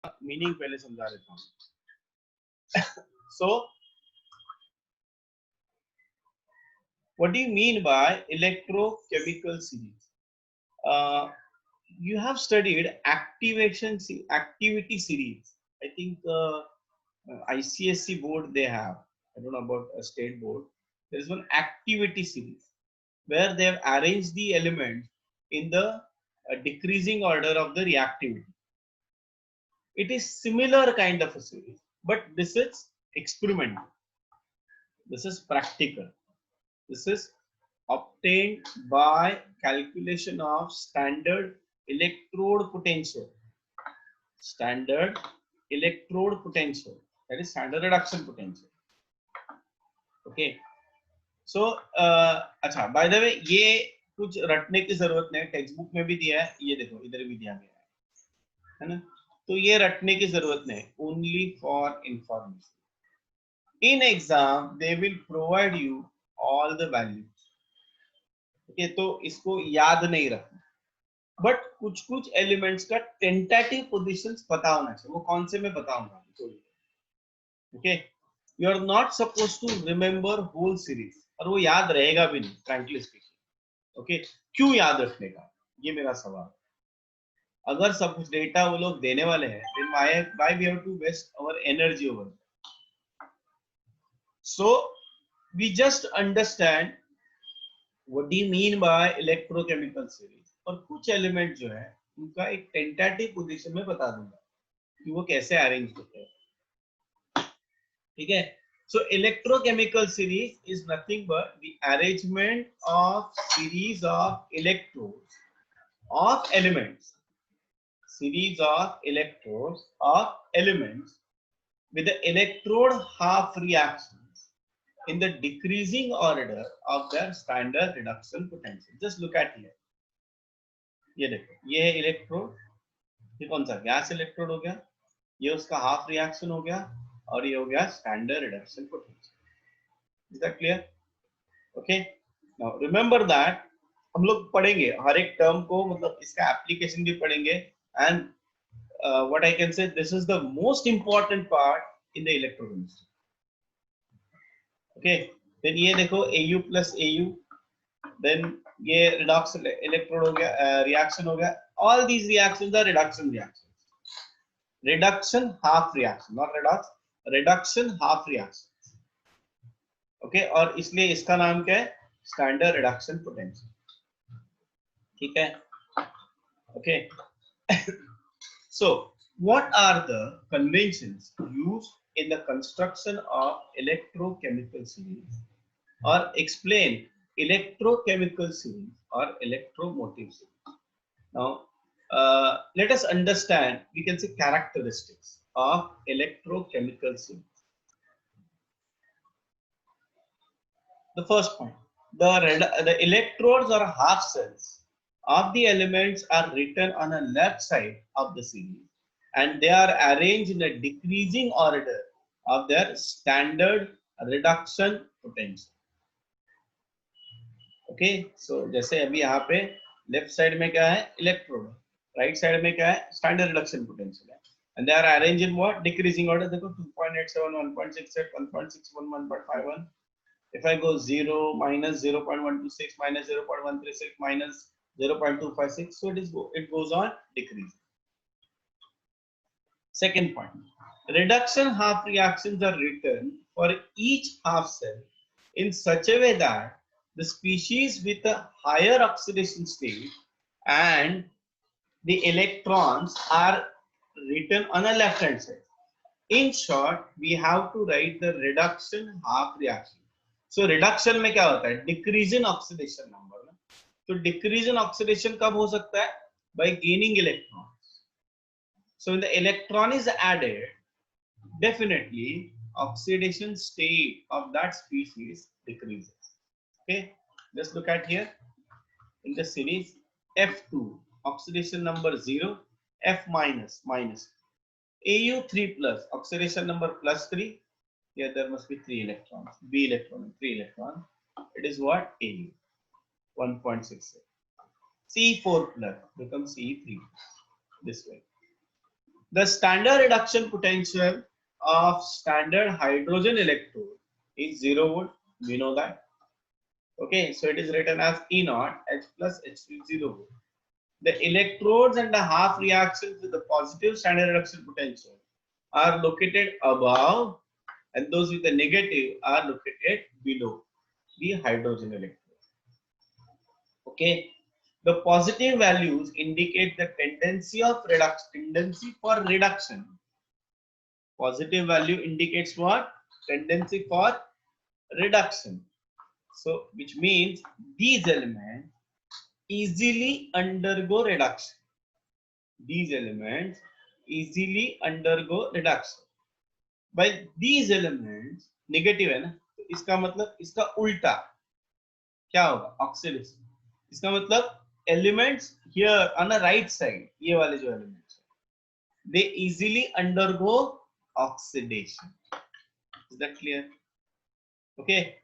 Meaning पहले समझा देता हूँ. So what do you mean by electrochemical series? uh, you have studied activity series. I think ICSC board they have. I don't know about a state board. There is one activity series where they have arranged the elements in the decreasing order of the reactivity. It is similar kind of a series, but this is experimental. This is practical. This is obtained by calculation of standard electrode potential. Standard electrode potential. That is standard reduction potential. Okay. So अच्छा by the way ये कुछ रटने की जरूरत नहीं, text book में भी दिया है, ये देखो इधर भी दिया गया है ना. तो ये रटने की जरूरत नहीं, only for information. In exam they will provide you all the values. Okay, तो इसको याद नहीं रखना, बट कुछ कुछ एलिमेंट्स का टेंटेटिव पोजीशंस पता होना चाहिए. वो कौन से मैं बताऊंगा. Okay, you are not suppose to remember whole series, और वो याद रहेगा भी नहीं फ्रैंकली स्पीकिंग. ओके, क्यों याद रखने का, ये मेरा सवाल. अगर सब कुछ डेटा वो लोग देने वाले हैं, then why we have to waste our energy over it? So we just understand what do you mean by electrochemical series, और कुछ एलिमेंट जो है उनका एक टेंटेटिव पोजीशन में बता दूंगा कि वो कैसे अरेंज होते हैं. ठीक है. So electrochemical series is nothing but the arrangement of series of electrodes of elements. Series of electrodes of elements with the electrode half reactions in the decreasing order of their standard reduction potential. Just look at here. ये देखो, ये है electrode. ये कौन सा gas electrode हो गया, ये उसका हाफ रिएक्शन हो गया, और ये हो गया standard reduction potential. Is that clear? Okay, now remember that हम लोग पढ़ेंगे हर एक टर्म को, मतलब इसका एप्लीकेशन भी पढ़ेंगे. And what I can say, this is the most important part in the electrochemistry. Okay, then ये देखो Au प्लस Au, देन ये रिडॉक्स इलेक्ट्रोड हो गया, रिएक्शन हो गया. All these reactions are reduction reactions. Reduction half reaction, not redox, reduction half reaction. Okay, और इसलिए इसका नाम क्या है, स्टैंडर्ड रिडक्शन पोटेंशियल. ठीक है. Okay. So what are the conventions used in the construction of electrochemical series, or explain electrochemical series or electromotive series? Now let us understand, we can say, characteristics of electrochemical series. The first point, the electrodes or half cells of the elements are written on the left side of the series, and they are arranged in a decreasing order of their standard reduction potential. Okay, so जैसे अभी यहाँ पे left side में क्या है, electrode, right side में क्या है, स्टैंडर्ड रिडक्शन पोटेंशियल है, and they are arranged in what, decreasing order. देखो 2.87, 1.68, 1.61, 1.51. If I go 0, minus 0.126, minus 0.136, minus 0.256, so it goes on decreasing. Second point, reduction half reactions are written for each half cell in such a way that the species with a higher oxidation state and the electrons are written on the left hand side. In short, we have to write the reduction half reaction. So reduction में क्या होता है, decrease in oxidation number. तो decrease in oxidation कब हो सकता है, by gaining electrons. So when the electron is added, definitely oxidation state of that species decreases. Okay, just look at here in the series F2, oxidation number 0, F minus minus, Au3 plus, oxidation number plus 3. Here there must be 3 electrons, B electron, 3 electrons. It is what, Au, 1.66. C4 plus becomes C3, this way. The standard reduction potential of standard hydrogen electrode is 0 volt. We know that. Okay, so it is written as E naught H plus H2 0 volt. The electrodes and the half reactions with the positive standard reduction potential are located above, and those with the negative are located below the hydrogen electrode. Okay, the positive values indicate the tendency of tendency for reduction. Positive value indicates what? Tendency for reduction. So, which means these elements easily undergo reduction. These elements easily undergo reduction. By these elements, negative है ना, तो इसका मतलब इसका उल्टा क्या होगा? Oxidation. इसका मतलब elements here on the right side, ये वाले जो elements, they easily undergo oxidation. Is that clear? Okay.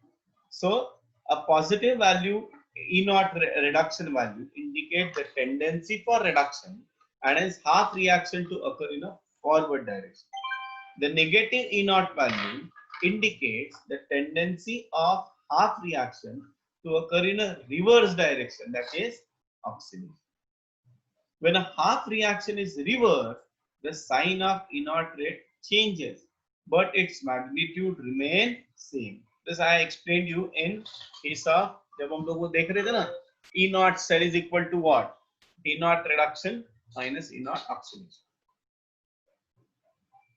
So a positive value E naught reduction value indicates the tendency for reduction and is half reaction to occur in a forward direction. The negative E naught value indicates the tendency of half reaction to occur in a reverse direction, that is oxidation. When a half reaction is reversed, the sign of E naught rate changes, but its magnitude remain same. This I explained you in case of जब हम लोग वो देख रहे थे ना, E naught cell is equal to what? E naught reduction minus E naught oxidation.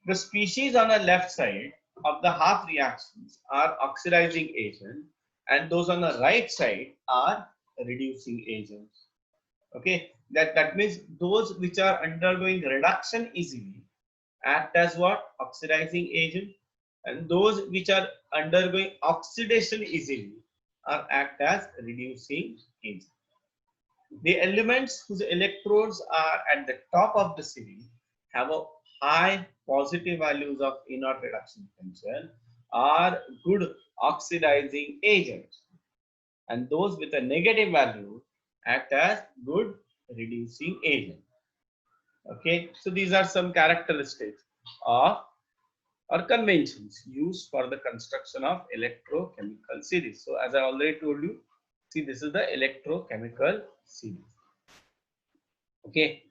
The species on the left side of the half reactions are oxidizing agent, and those on the right side are reducing agents. Okay, that means those which are undergoing reduction easily act as what? Oxidizing agent, and those which are undergoing oxidation easily are act as reducing agent. The elements whose electrodes are at the top of the series have a high positive values of E naught reduction potential are good oxidizing agents, and those with a negative value act as good reducing agent. Okay, so these are some characteristics of or conventions used for the construction of electrochemical series. So as I already told you, see, this is the electrochemical series. Okay,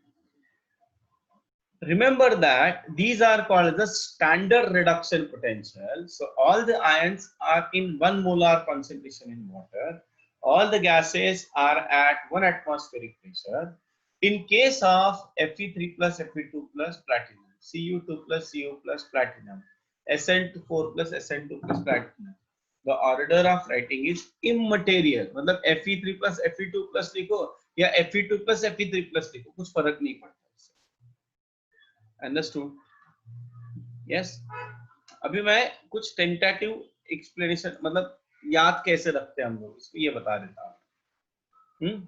remember that these are called the standard reduction potential. So all the ions are in 1 molar concentration in water. All the gases are at 1 atmospheric pressure. In case of Fe3 plus Fe2 plus platinum, Cu2 plus Cu plus platinum, Sn4 plus Sn2 plus platinum, the order of writing is immaterial. मतलब Fe3 plus Fe2 plus लिखो या Fe2 plus Fe3 plus लिखो, कुछ फर्क नहीं पड़ता. Understood? Yes. अभी मैं कुछ टेंटेटिव एक्सप्लेनेशन मतलब याद कैसे रखते हैं हम लोग इसको ये बता देता हूँ.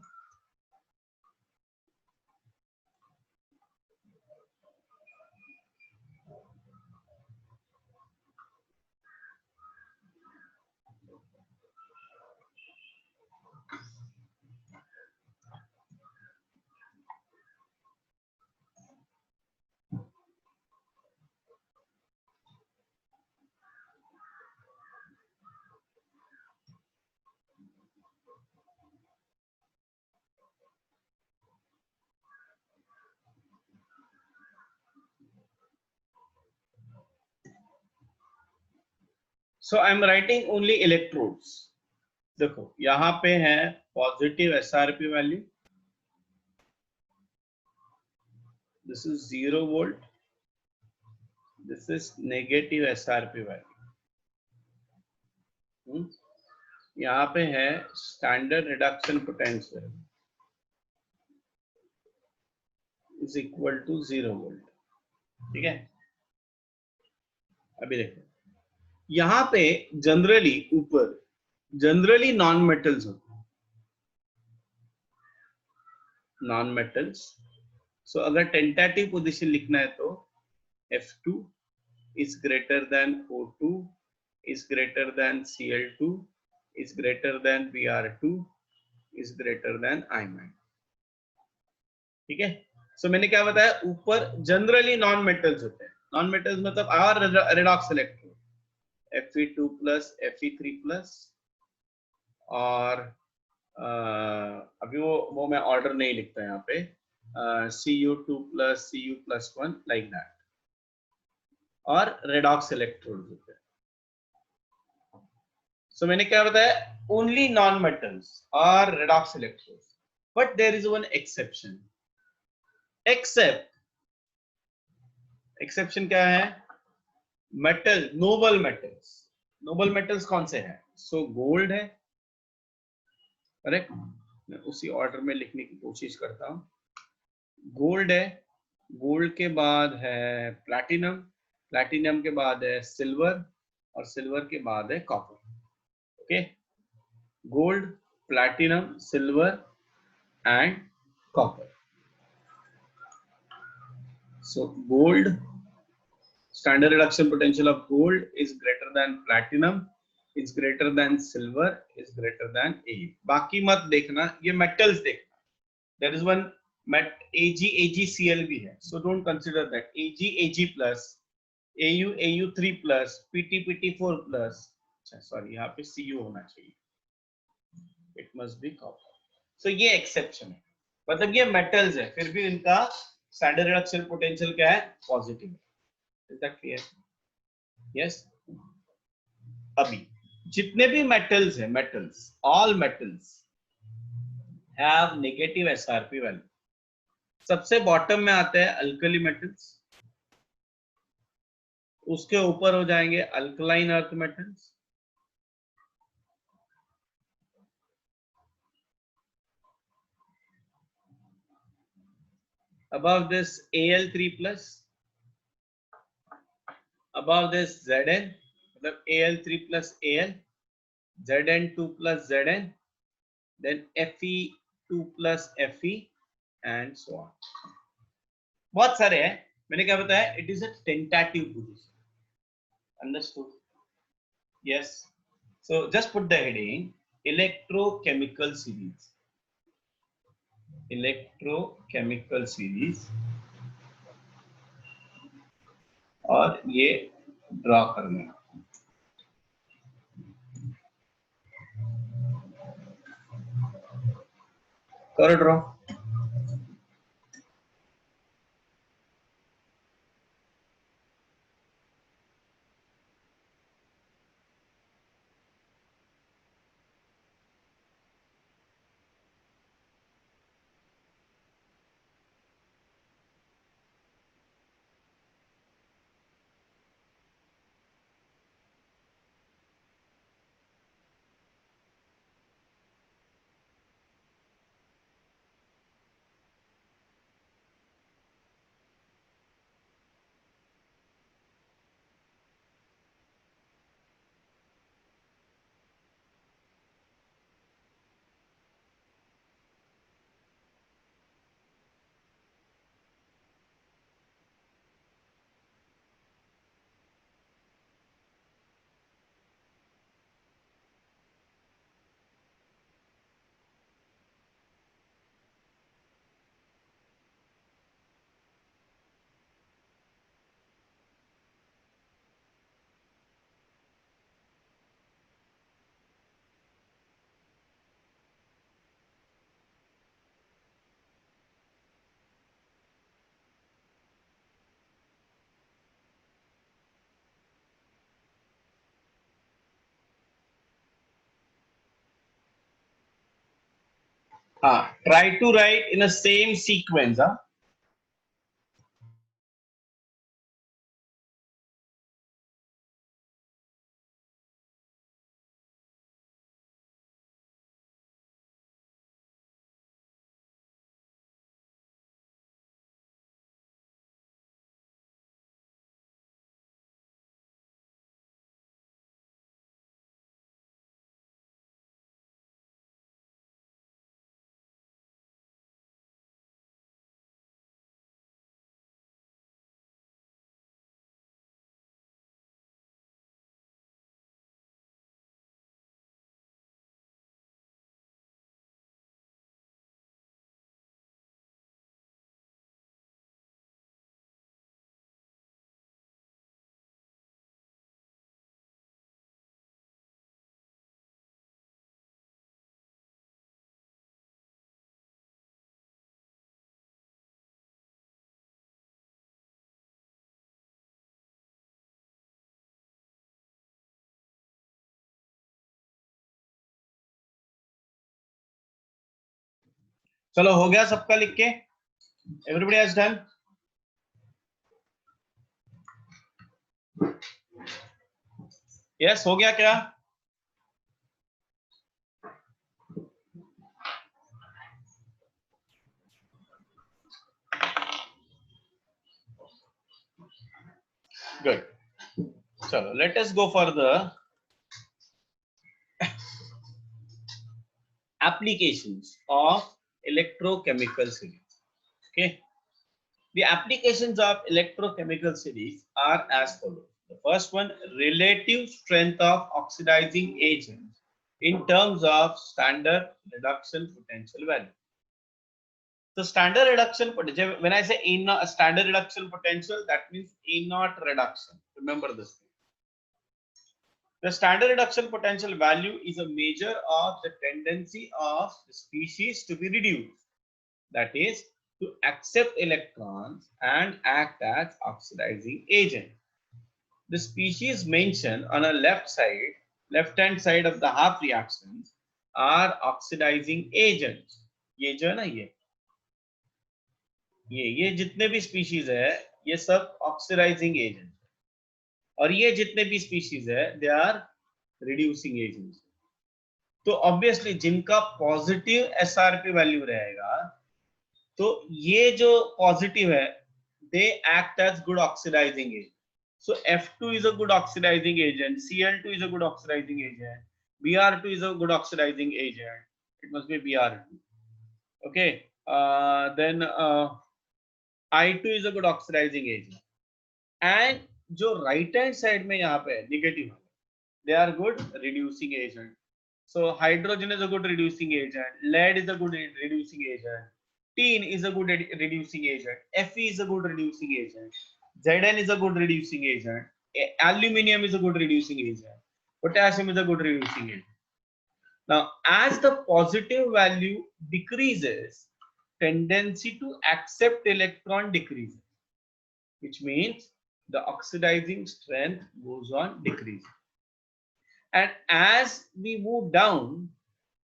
So I am writing only electrodes. देखो यहाँ पे है positive SRP value, this is 0 volt, this is negative SRP value. यहाँ पे है standard reduction potential is equal to 0 volt. ठीक है, अभी देखो यहाँ पे जनरली ऊपर जनरली नॉन मेटल्स होते हैं, नॉन मेटल्स. सो अगर टेंटेटिव पोजीशन लिखना है तो F2 is greater than O2 is greater than Cl2 is greater than Br2 is greater than imine. ठीक है, सो मैंने क्या बताया, ऊपर जनरली नॉन मेटल्स होते हैं, नॉन मेटल्स मतलब are redox electrode Fe2 plus Fe3 plus, और अभी वो मैं ऑर्डर नहीं लिखता यहाँ पे, Cu2 plus Cu plus 1 like that, और रेडॉक्स इलेक्ट्रोड होते हैं। सो मैंने क्या बताया, only non metals are redox electrode, but there is one exception. Exception क्या है, metal, noble metals. Noble metals कौन से हैं, सो गोल्ड है, करेक्ट, मैं उसी ऑर्डर में लिखने की कोशिश करता हूं। गोल्ड है, गोल्ड के बाद है प्लैटिनम, प्लैटिनम के बाद है सिल्वर, और सिल्वर के बाद है copper. Okay, gold, platinum, silver and copper. So gold, standard reduction potential of gold is greater than platinum, is greater than silver, is greater than A। बाकी मत देखना, ये metals देखना। There is one met AgAgCl भी है, so don't consider that। Ag plus, Au3 plus, Pt4 plus, अच्छा sorry यहाँ पे Cu होना चाहिए, it must be copper। so ये exception है, मतलब ये metals है, फिर भी इनका standard reduction potential क्या है, positive है। Is that clear? Yes। अभी जितने भी मेटल्स हैं, metals, all metals have negative SRP value. सबसे बॉटम में आते हैं अल्कली मेटल्स, उसके ऊपर हो जाएंगे alkaline earth metals, above this Al3 plus, above this Zn, मतलब Al3 plus Al, Zn2 plus Zn, then Fe2 plus Fe and so on। बहुत सारे हैं, मैंने क्या बताया, it is a tentative position. Understood? Yes। So just put the heading electrochemical series, electrochemical series, और ये draw करना, करो ड्रॉ। हाँ, try to write in a same sequence। हाँ, चलो हो गया सबका लिख के? Everybody has done? यस, हो गया क्या? Good. So let us go for the applications of electrochemical series. Okay. The applications of electrochemical series are as follows. The first one, relative strength of oxidizing agents in terms of standard reduction potential value. So standard reduction potential, when I say E naught, standard reduction potential, that means E naught reduction. Remember this. The standard reduction potential value is a measure of the tendency of the species to be reduced. That is, to accept electrons and act as oxidizing agent. The species mentioned on a left-hand side of the half reactions are oxidizing agents. ये जो है ना ये जितने भी species है ये सब oxidizing agents और ये जितने भी species है they are reducing agents. तो ऑब्वियसली जिनका पॉजिटिव एसआरपी वैल्यू रहेगा तो ये जो पॉजिटिव है they act as good oxidizing agent. So F2 is a good oxidizing agent, Cl2 is a good oxidizing agent, Br2 is a good oxidizing agent. It must be Br2. Okay. Then I2 is a good oxidizing agent. And जो right hand side में यहाँ पे negative they are good reducing agent. So hydrogen is a good reducing agent, lead is a good reducing agent, tin is a good reducing agent, Fe is a good reducing agent, Zn is a good reducing agent, aluminium is a good reducing agent, potassium is a good reducing agent. Now, as the positive value decreases, tendency to accept electron decreases, which means the oxidizing strength goes on decreasing. And as we move down,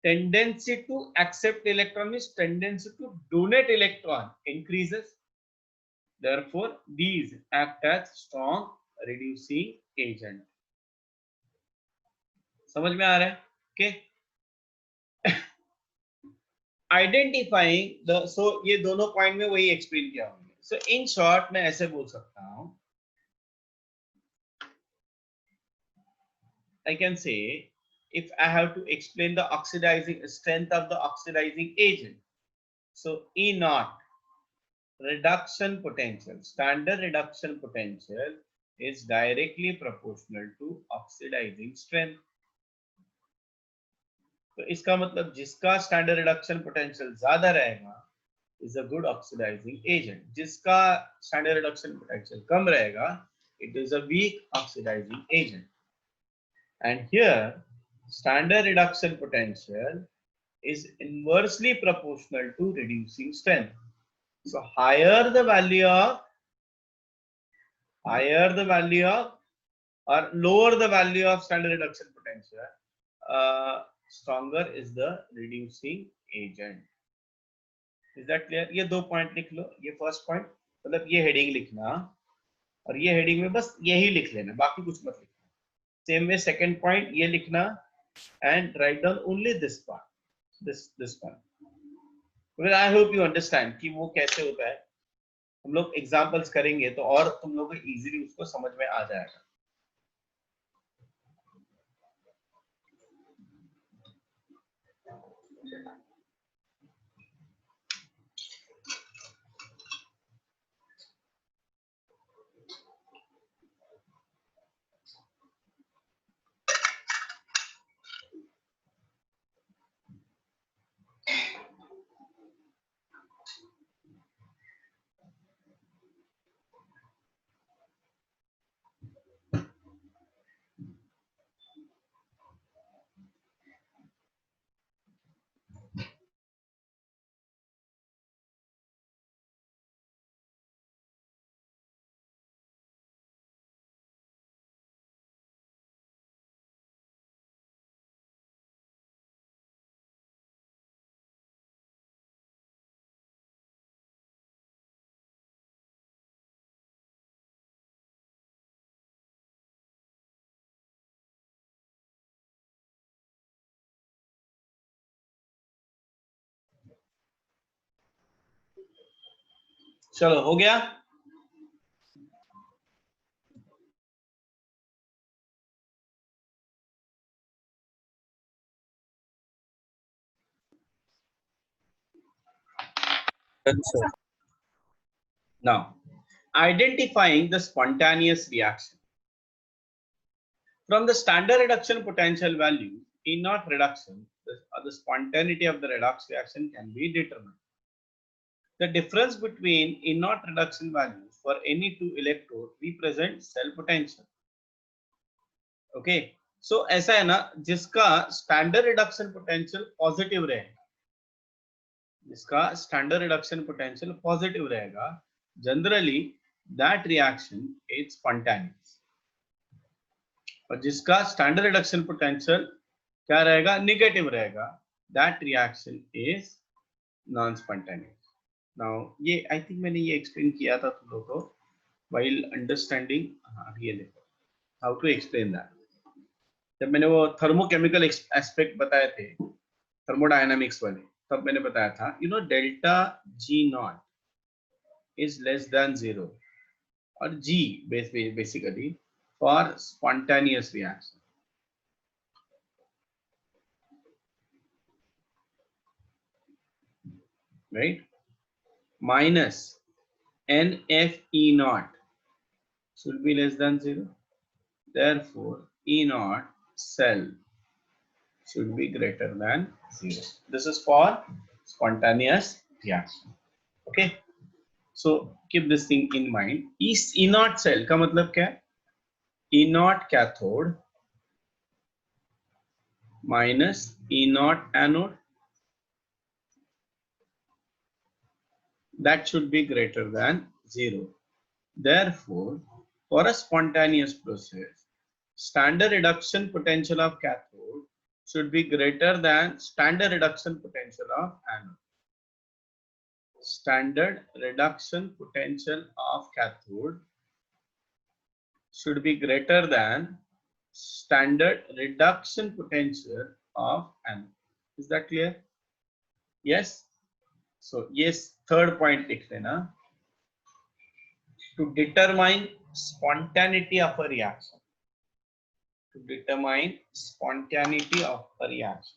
tendency to accept electron means tendency to donate electron increases. Therefore, these act as strong reducing agent. समझ में आ रहा है? Okay. Identifying the, so ये दोनों point में वही explain किया होंगे. So in short मैं ऐसे बोल सकता हूं, I can say if I have to explain the oxidizing strength of the oxidizing agent, so E naught reduction potential, standard reduction potential is directly proportional to oxidizing strength. तो इसका मतलब जिसका standard reduction potential ज्यादा रहेगा is a good oxidizing agent. जिसका standard reduction potential कम रहेगा it is a weak oxidizing agent. And here standard reduction potential is inversely proportional to reducing strength. So higher the value of or lower the value of standard reduction potential, stronger is the reducing agent. Is that clear? ये दो point लिख लो. ये first point मतलब ये heading लिखना और ये heading में बस यही लिख लेना, बाकी कुछ मत लिखना. सेम वे सेकंड पॉइंट ये लिखना and write down only this part, this one. Well, I hope you understand कि वो कैसे होता है. हम लोग एग्जांपल्स करेंगे तो और तुम लोगों को इजीली उसको समझ में आ जाएगा. चलो हो गया। अच्छा, Now, identifying the spontaneous reaction. From the standard reduction potential value, E naught reduction, the spontaneity of the redox reaction can be determined. The difference between E naught reduction values for any two electrode represent cell potential. Okay, so ऐसा है ना, जिसका standard reduction potential positive रहेगा, जिसका standard reduction potential positive रहेगा, generally that reaction is spontaneous. और जिसका standard reduction potential क्या रहेगा, निगेटिव रहेगा, that reaction is non spontaneous. Now ये आई थिंक मैंने ये एक्सप्लेन किया था तुम लोगों को व्हाइल अंडरस्टैंडिंग। हाँ, ये देखो हाउ टू एक्सप्लेन दैट। जब मैंने वो थर्मोकेमिकल एस्पेक्ट बताए थे, थर्मोडायनामिक्स वाले, तब मैंने बताया था, you know, delta G naught is less than 0 और G basically for spontaneous reaction, right, minus NFE naught should be less than 0. Therefore, E naught cell should be greater than 0. This is for spontaneous reaction. Okay. So keep this thing in mind. E naught cell का मतलब क्या है? E naught cathode minus E naught anode, that should be greater than 0. Therefore, for a spontaneous process, standard reduction potential of cathode should be greater than standard reduction potential of anode. Standard reduction potential of cathode should be greater than standard reduction potential of anode. Is that clear? Yes. So yes, third point लिख लेना. To determine spontaneity of a reaction. To determine spontaneity of a reaction.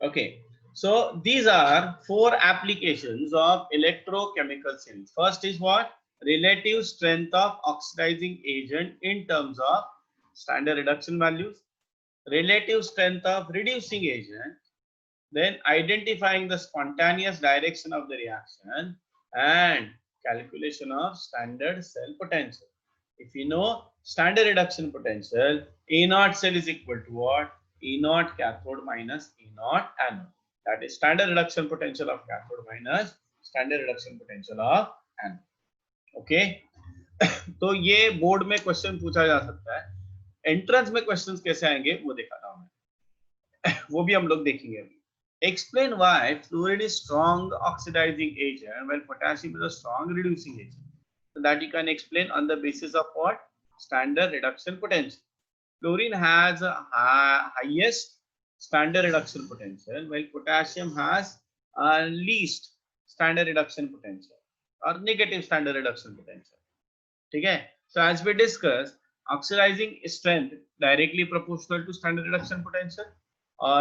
Okay, so these are four applications of electrochemical series. First is what? Relative strength of oxidizing agent in terms of standard reduction values, relative strength of reducing agent, then identifying the spontaneous direction of the reaction, and calculation of standard cell potential. If you know standard reduction potential, A naught cell is equal to what? E naught cathode minus E naught anode. That is standard reduction potential of cathode minus standard reduction potential of anode. Okay. तो ये board में question पूछा जा सकता है. Entrance में questions कैसे आएंगे वो दिखाता हूं मैं. वो भी हम लोग देखेंगे अभी. Explain why fluorine is strong oxidizing agent while potassium is a strong reducing agent. So that you can explain on the basis of what? Standard reduction potential. Fluorine has a highest standard reduction potential while potassium has least standard reduction potential or negative standard reduction potential. Okay? So as we discussed, oxidizing strength directly proportional to standard reduction potential.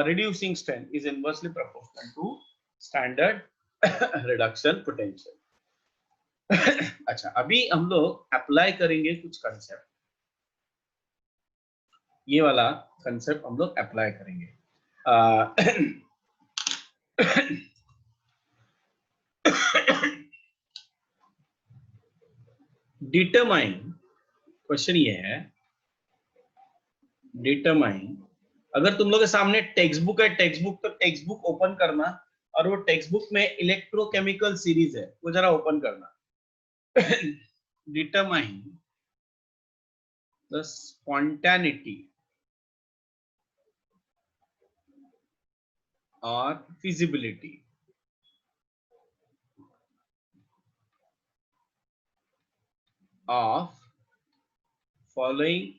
Reducing strength is inversely proportional to standard reduction potential. अच्छा, अभी हम लोग apply करेंगे कुछ concept. ये वाला concept हम लोग अप्लाई करेंगे. डिटरमाइन, क्वेश्चन ये है, डिटरमाइन. अगर तुम लोग के सामने टेक्स्ट बुक है, टेक्स्ट बुक तो टेक्स्ट बुक ओपन करना और वो टेक्स्ट बुक में इलेक्ट्रोकेमिकल सीरीज है वो जरा ओपन करना. डिटरमाइन द स्पॉन्टेनिटी और feasibility of following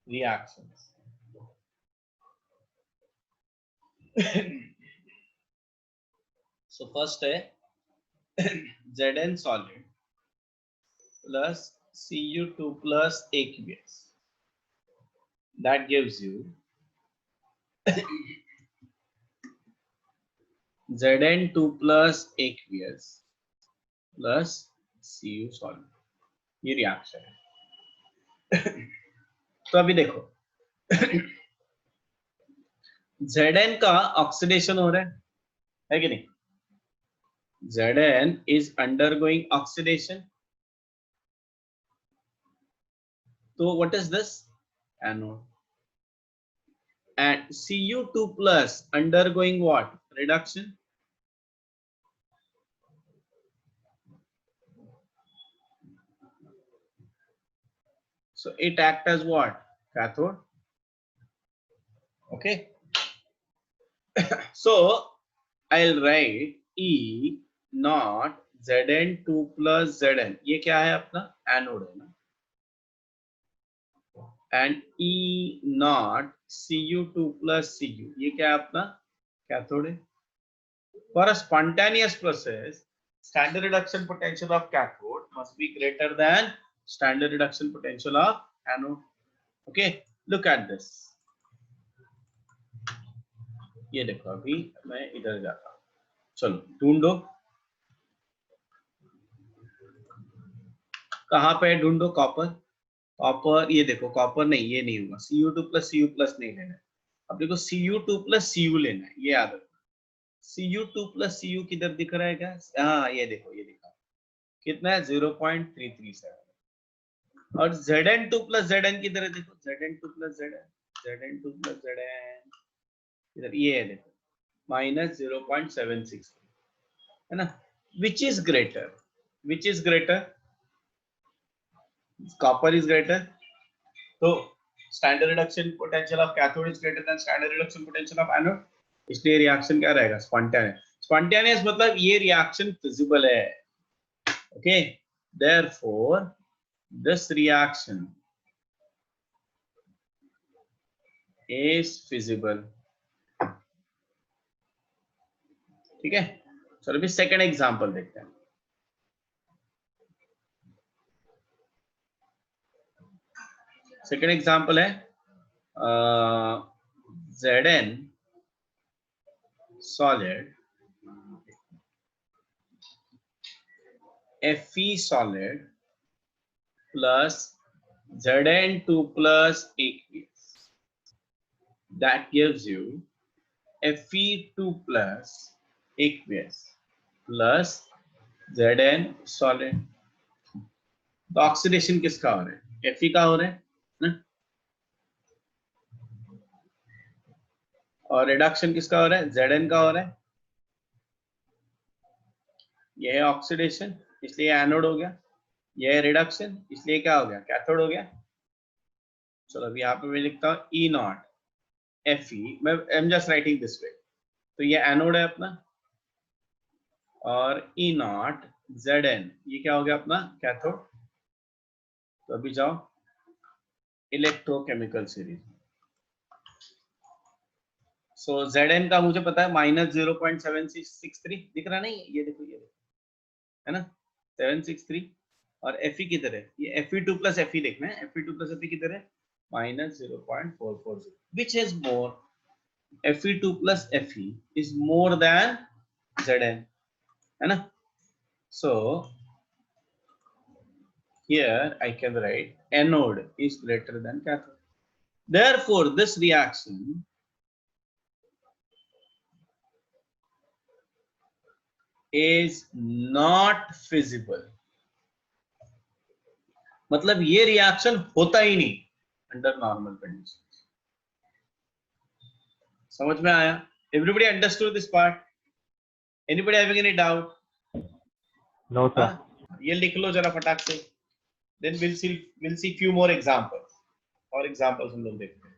reactions. So first है Zn solid plus Cu2 plus aqueous. That gives you Zn2 plus aqueous plus Cu solid. ये रिएक्शन है. तो अभी देखो Zn का ऑक्सीडेशन हो रहा है कि नहीं? Zn is undergoing oxidation. So what is this? Anode. And Cu2 plus undergoing what? Reduction. So it acts as what? Cathode. Okay. So I'll write E naught Zn2 plus Zn. ये क्या है अपना? Anode है ना. And E naught Cu2 plus Cu. ये क्या है अपना? कैथोड है. For a spontaneous process, standard reduction potential of cathode must be greater than standard reduction potential of anode. Okay, look at this. ये देखो, अभी मैं इधर जाता हूँ. चलो ढूंढो, कहाँ पे ढूंढो? कॉपर. कॉपर ये देखो, कॉपर नहीं, ये नहीं होगा. Cu2 plus Cu plus नहीं लेना है. अब देखो Cu2 plus Cu लेना है, ये याद रखो. Cu2 plus Cu किधर दिख रहा है क्या? हाँ ये देखो, ये दिखा. कितना है? 0.337. और Zn2 plus Zn किधर है? देखो Zn2 plus Zn, Zn2 plus Zn इधर ये है देखो, माइनस 0.76 है ना. Which is greater? Which is greater? Copper is greater. तो standard reduction potential of cathode is greater than standard reduction potential of anode. इसलिए रिएक्शन क्या रहेगा? Spontaneous. Spontaneous मतलब ये रिएक्शन फिजिबल है. Okay. Therefore, this reaction is feasible. ठीक है. चलो अभी सेकंड एग्जांपल देखते हैं. सेकंड एग्जांपल है Zn solid, Fe solid plus Zn2 plus aqueous. That gives you Fe2 plus aqueous plus Zn solid. तो ऑक्सीडेशन किसका हो रहा है? Fe का हो रहा है ना? और रिडक्शन किसका हो रहा है? Zn का हो रहा है. यह है ऑक्सीडेशन, इसलिए एनोड हो गया. यह है रिडक्शन, इसलिए क्या हो गया? कैथोड हो गया. चलो अभी यहाँ पे मैं लिखता हूँ E नॉट Fe. मैं am just writing this way. तो ये एनोड है अपना, और E नॉट Zn ये क्या हो गया अपना? कैथोड. तो अभी जाओ इलेक्ट्रोकेमिकल सीरीज. सो Zn का मुझे पता है -0.763 दिख रहा नहीं? ये देखो, ये देखो, है ना, 763. और Fe किधर है? ये Fe2 plus Fe देखना है. Fe2 plus Fe किधर है? -0.440. Which is more? Fe2 plus Fe is more than Zn, है ना? So here I can write anode is greater than cathode. Therefore, this reaction is not feasible. मतलब ये reaction होता ही नहीं अंडर नॉर्मल कंडीशंस. समझ में आया? Everybody understood this part? Anybody having any doubt? No, sir. ये लिख लो जरा फटाक से. Then we'll see few more examples. और examples हम लोग देखते हैं.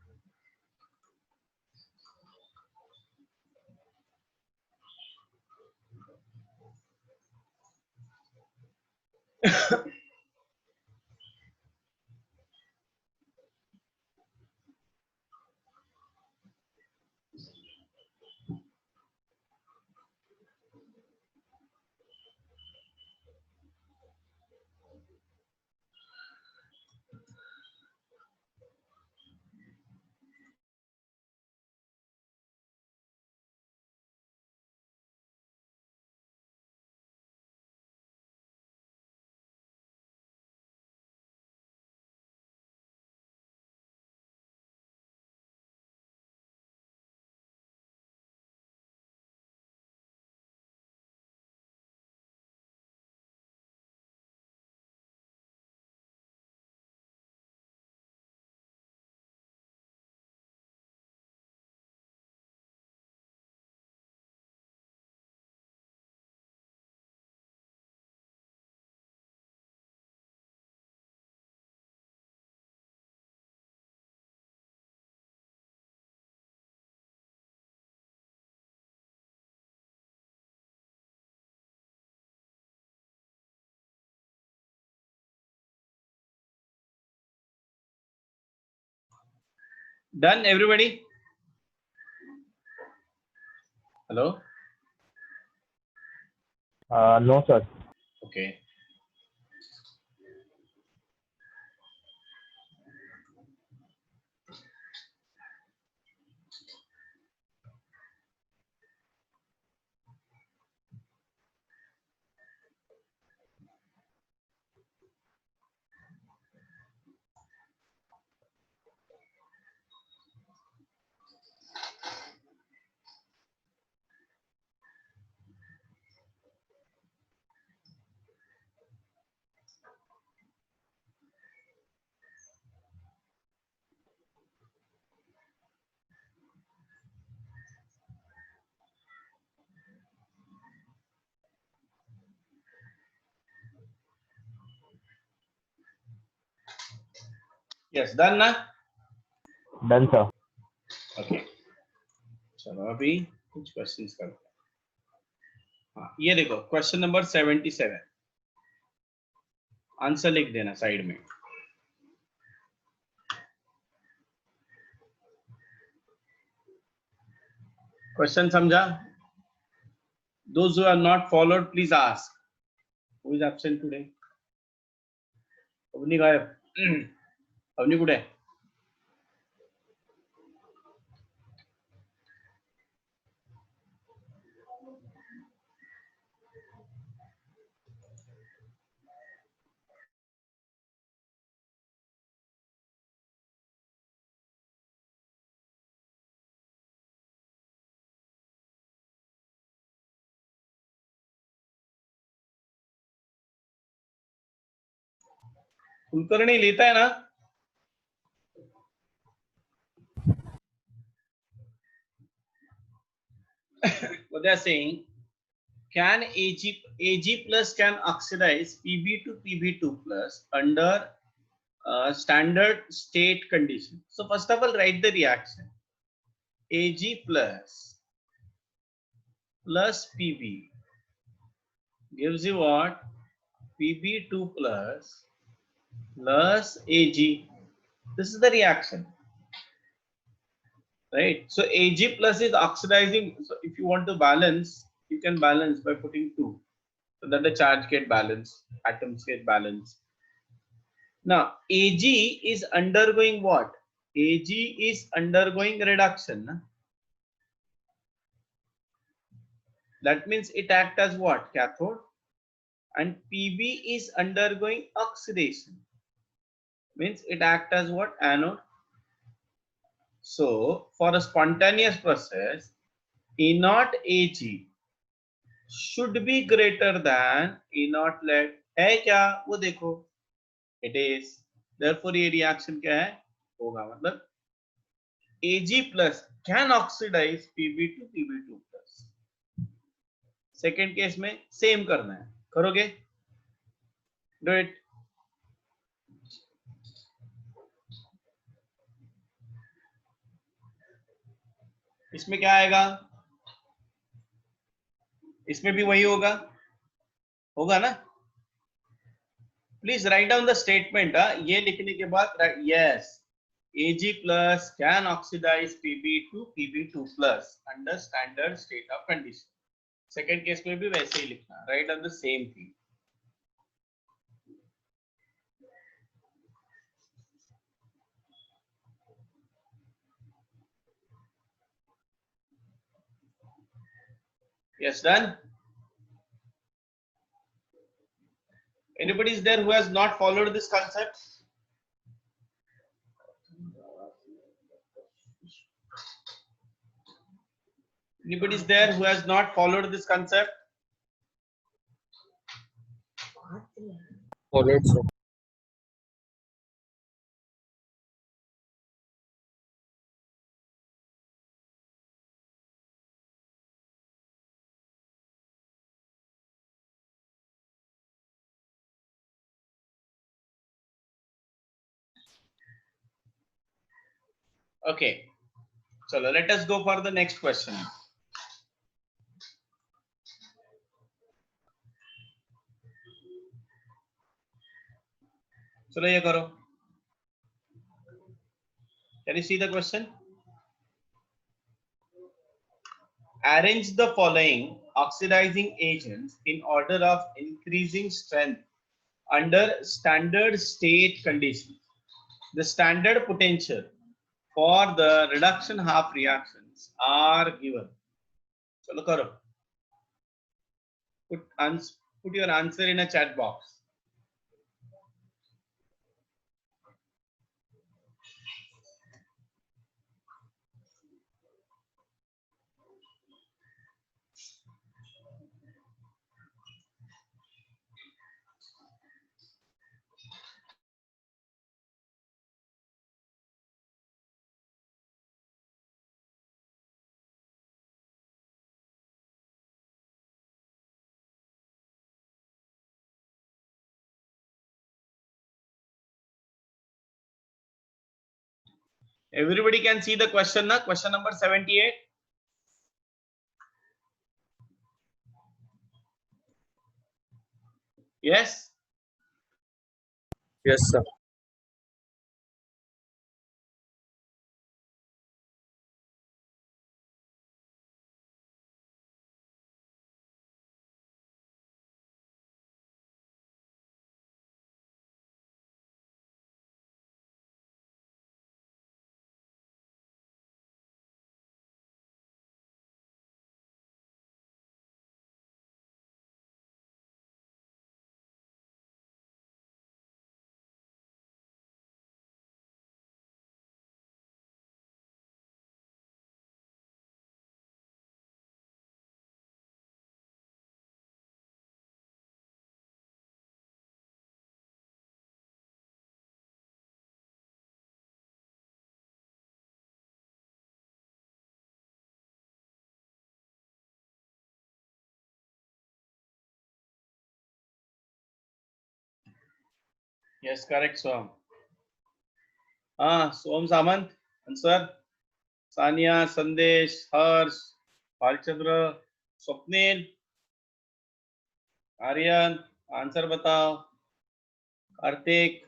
Done, everybody? Hello? No, sir. Okay. Yes, done ना? Done, sir. Okay. चलो अभी कुछ क्वेश्चंस करते हैं. हाँ, ये देखो क्वेश्चन नंबर 77. आंसर लिख देना साइड में. क्वेश्चन समझा? Those who have not followed, please ask. Who is absent today? Avani गायब. अवनी कुठे आहे? कुलकर्णी लेता है ना? What they are saying, can Ag plus can oxidize Pb to Pb2 plus under standard state condition. So first of all, write the reaction. Ag plus Pb gives you what? Pb2 plus Ag. This is the reaction, right? So Ag plus is oxidizing. So if you want to balance, you can balance by putting 2, so that the charge get balanced, atoms get balanced. Now Ag is undergoing what? Ag is undergoing reduction. Na? That means it acts as what? Cathode. And Pb is undergoing oxidation. Means it acts as what? Anode. So for a spontaneous process, E naught Ag should be greater than E naught lead. है क्या? वो देखो. It is. Therefore ये reaction क्या है? होगा मतलब Ag plus can oxidize Pb to Pb2 plus. Second case में सेम करना है. करोगे? Do it. इसमें क्या आएगा? इसमें भी वही होगा. होगा ना? Please write down the statement. ये लिखने के बाद yes, Ag plus can oxidize Pb to Pb2 plus under standard state of condition. Second case में भी वैसे ही लिखना. Write down the same thing. Yes, done. Anybody is there who has not followed this concept? Anybody is there who has not followed this concept? Followed, sir. Okay. So let us go for the next question. चलो ये करो. Can you see the question? Arrange the following oxidizing agents in order of increasing strength under standard state conditions. The standard potential for the reduction half reactions are given. Chalo karo. Put your answer in a chat box. Everybody can see the question na? Question number 78. Yes. Yes, sir. Yes, correct, Swam. Swam Samant, answer. Sania, Sandesh, Harsh, Balchandra, Swapnil, Aryan, answer बताओ. कार्तिक.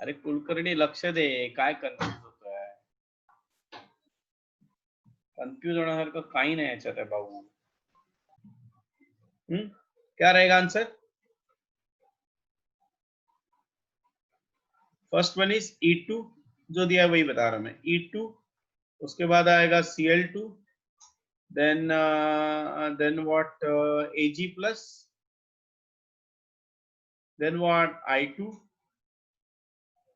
अरे कुलकर्णी लक्ष दे, काय confuse होतोय. Confuse होण्यासारखं काही नाही याच्यात आहे भाऊ. क्या रहेगा answer? First one is E2, जो दिया वही बता रहा मैं. E2, उसके बाद आएगा Cl2, then what, Ag plus, then what, I2,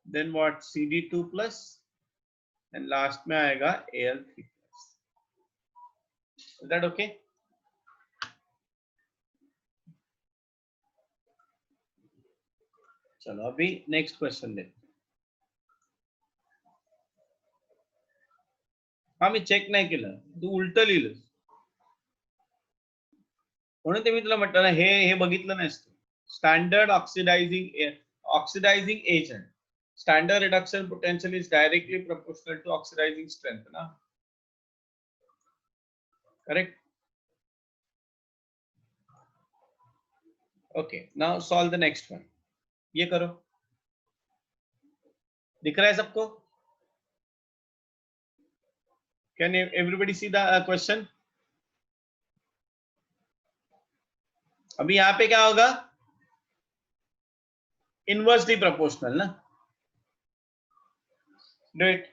then what, Cd2 plus, and last में आएगा Al3 plus. Is that okay? चलो अभी नेक्स्ट क्वेश्चन देखते हैं. हा मी चेक नाही केलं, तू उलट लिहिलं म्हणून ते मी तुला म्हटलं ना, हे बघितलं नाहीस तू. Standard oxidising agent, standard reduction potential is directly proportional to oxidising strength ना. Correct. Okay, now solve the next one. ये करो. दिख रहा है सबको? Can everybody see the question? अभी यहाँ पे क्या होगा? इनवर्सली प्रोपोर्शनल ना. Do it.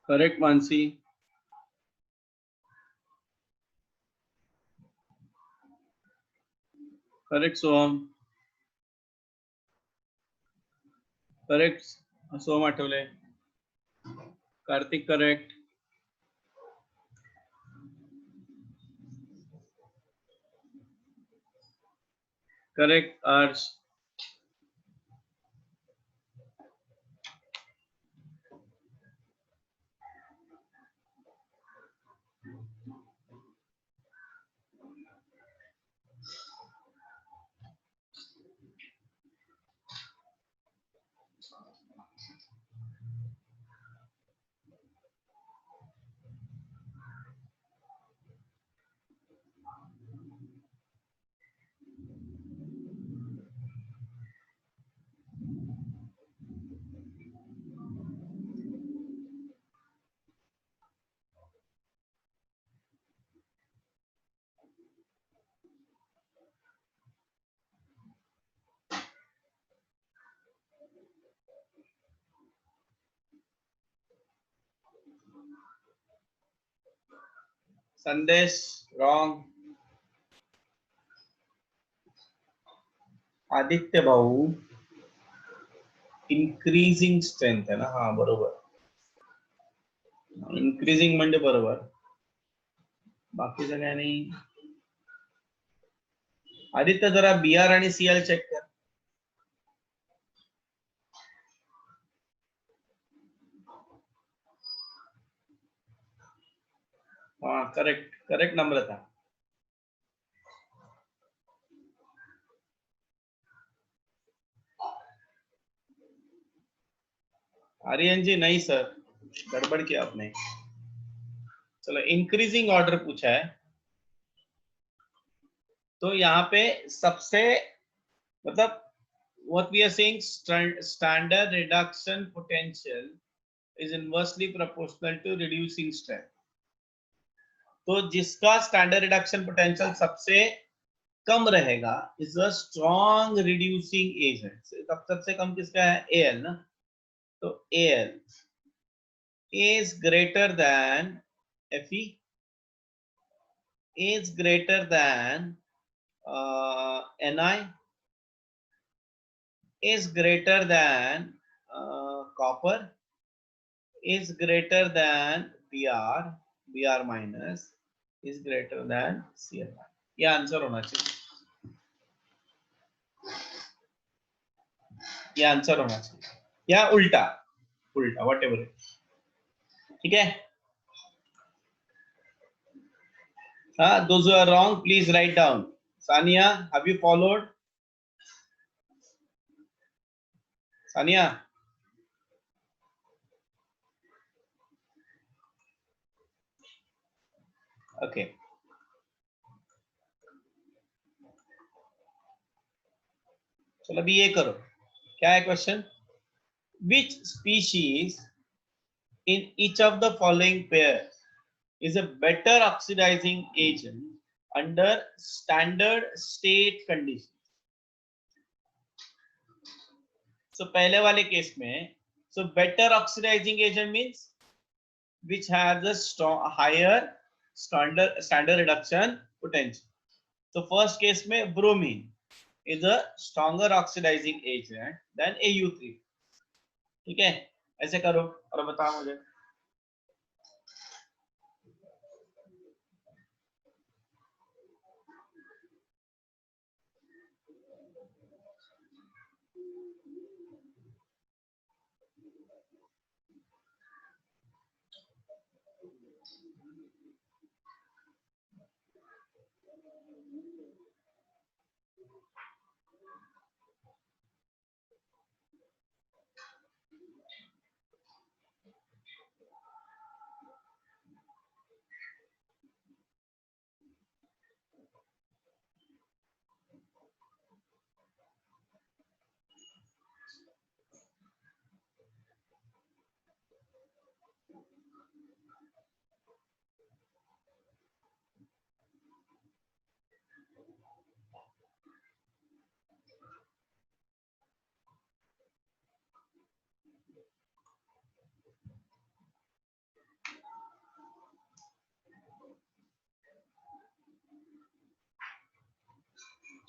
Correct Mansi. Correct Soham. Correct Soham Athawale. Kartik correct. Correct Arsh. Sandesh wrong. Aditya भाऊ इन्क्रीजिंग स्ट्रेंथ आहे ना. हा बरोबर. इन्क्रीजिंग म्हणजे बरोबर. बाकीचं काय नाही. आदित्य जरा BR आणि CL चेक कर. हा करेक्ट करेक्ट नम्रता. आर्यन जी नहीं सर, गड़बड़ किया आपने. चलो इंक्रीजिंग ऑर्डर पूछा है, तो यहाँ पे सबसे मतलब what we are saying standard reduction potential is inversely proportional to reducing strength. तो जिसका स्टैंडर्ड रिडक्शन पोटेंशियल सबसे कम रहेगा is a strong reducing agent. सबसे कम किसका है? AL ना. तो AL is greater than FE, is greater than NI, is greater than copper, is greater than BR minus, is greater than CL. ये answer होना चाहिए. ये आंसर होना चाहिए या उल्टा उल्टा व्हाटएवर. ठीक है. Those who are wrong, please write down. Sania, have you followed? Sania. Okay. चलो अभी ये करो. क्या है question? Which species in each of the following pairs is a better oxidizing agent under standard state conditions? So पहले वाले case में, so better oxidizing agent means which has a strong higher standard reduction potential. So first case में bromine is a stronger oxidizing agent than AU3. ठीक है. ऐसे करो और बताओ मुझे.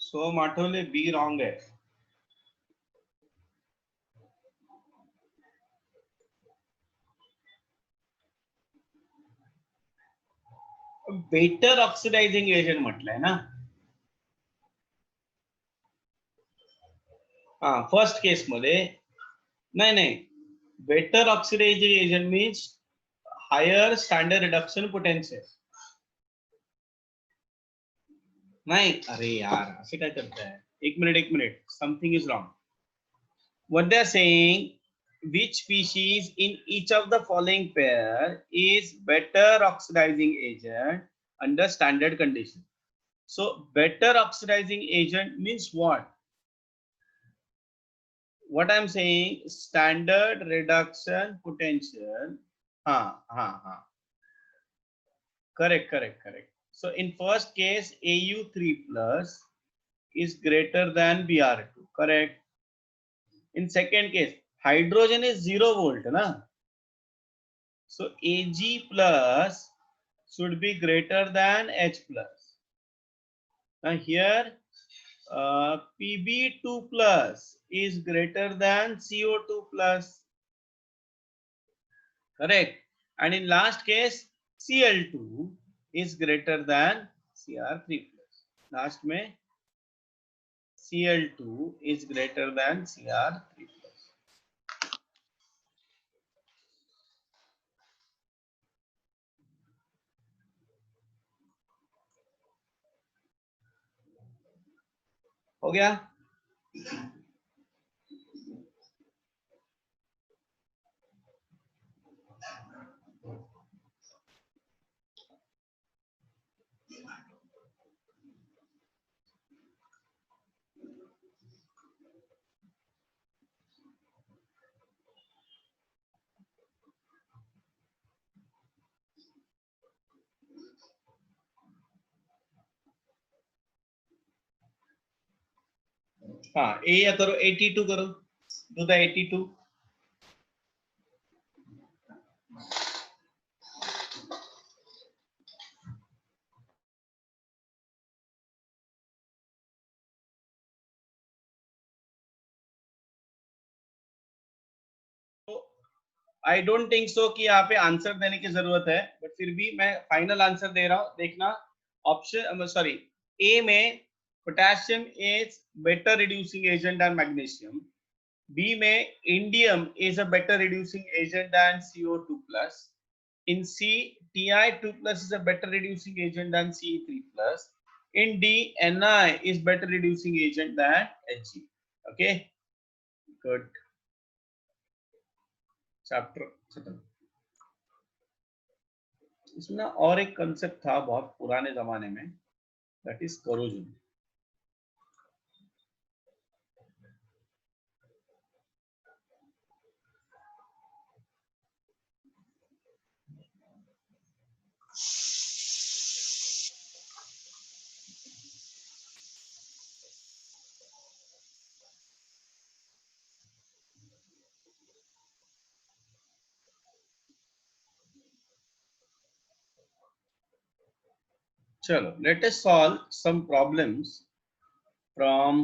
सो माठोले बी रॉन्ग है. बेटर ऑक्सिडायझिंग एजंट म्हटलंय ना. हा फर्स्ट केस मध्ये नाही नाही. Better oxidizing agent means higher standard reduction potential. नहीं अरे यार ऐसे क्या करता है. एक minute something is wrong. What they are saying, which species in each of the following pair is better oxidizing agent under standard condition? So better oxidizing agent means what? What I'm saying, standard reduction potential. Correct. So in first case AU3 plus is greater than Br2. Correct. In second case hydrogen is 0 volt na. So Ag plus should be greater than H plus. Now here Pb2 plus is greater than CO2 plus. Correct. And in last case, Cl2 is greater than Cr3 plus. Last में Cl2 is greater than Cr3 plus. हो गया? हाँ, ए या करो 82 करो, do the 82. I don't think so कि यहाँ पे आंसर देने की जरूरत है, बट फिर भी मैं फाइनल आंसर दे रहा हूँ. देखना ऑप्शन, सॉरी, ए में potassium is better reducing agent than magnesium. B में indium is a better reducing agent than CO2 plus. In C, Ti2 plus is a better reducing agent than Ce3 plus. In D, Ni is better reducing agent than Hg. Okay, good. Chapter खत्म. इसमें ना और एक concept था बहुत पुराने जमाने में, दैट इज करोजन. चलो, let us solve some problems from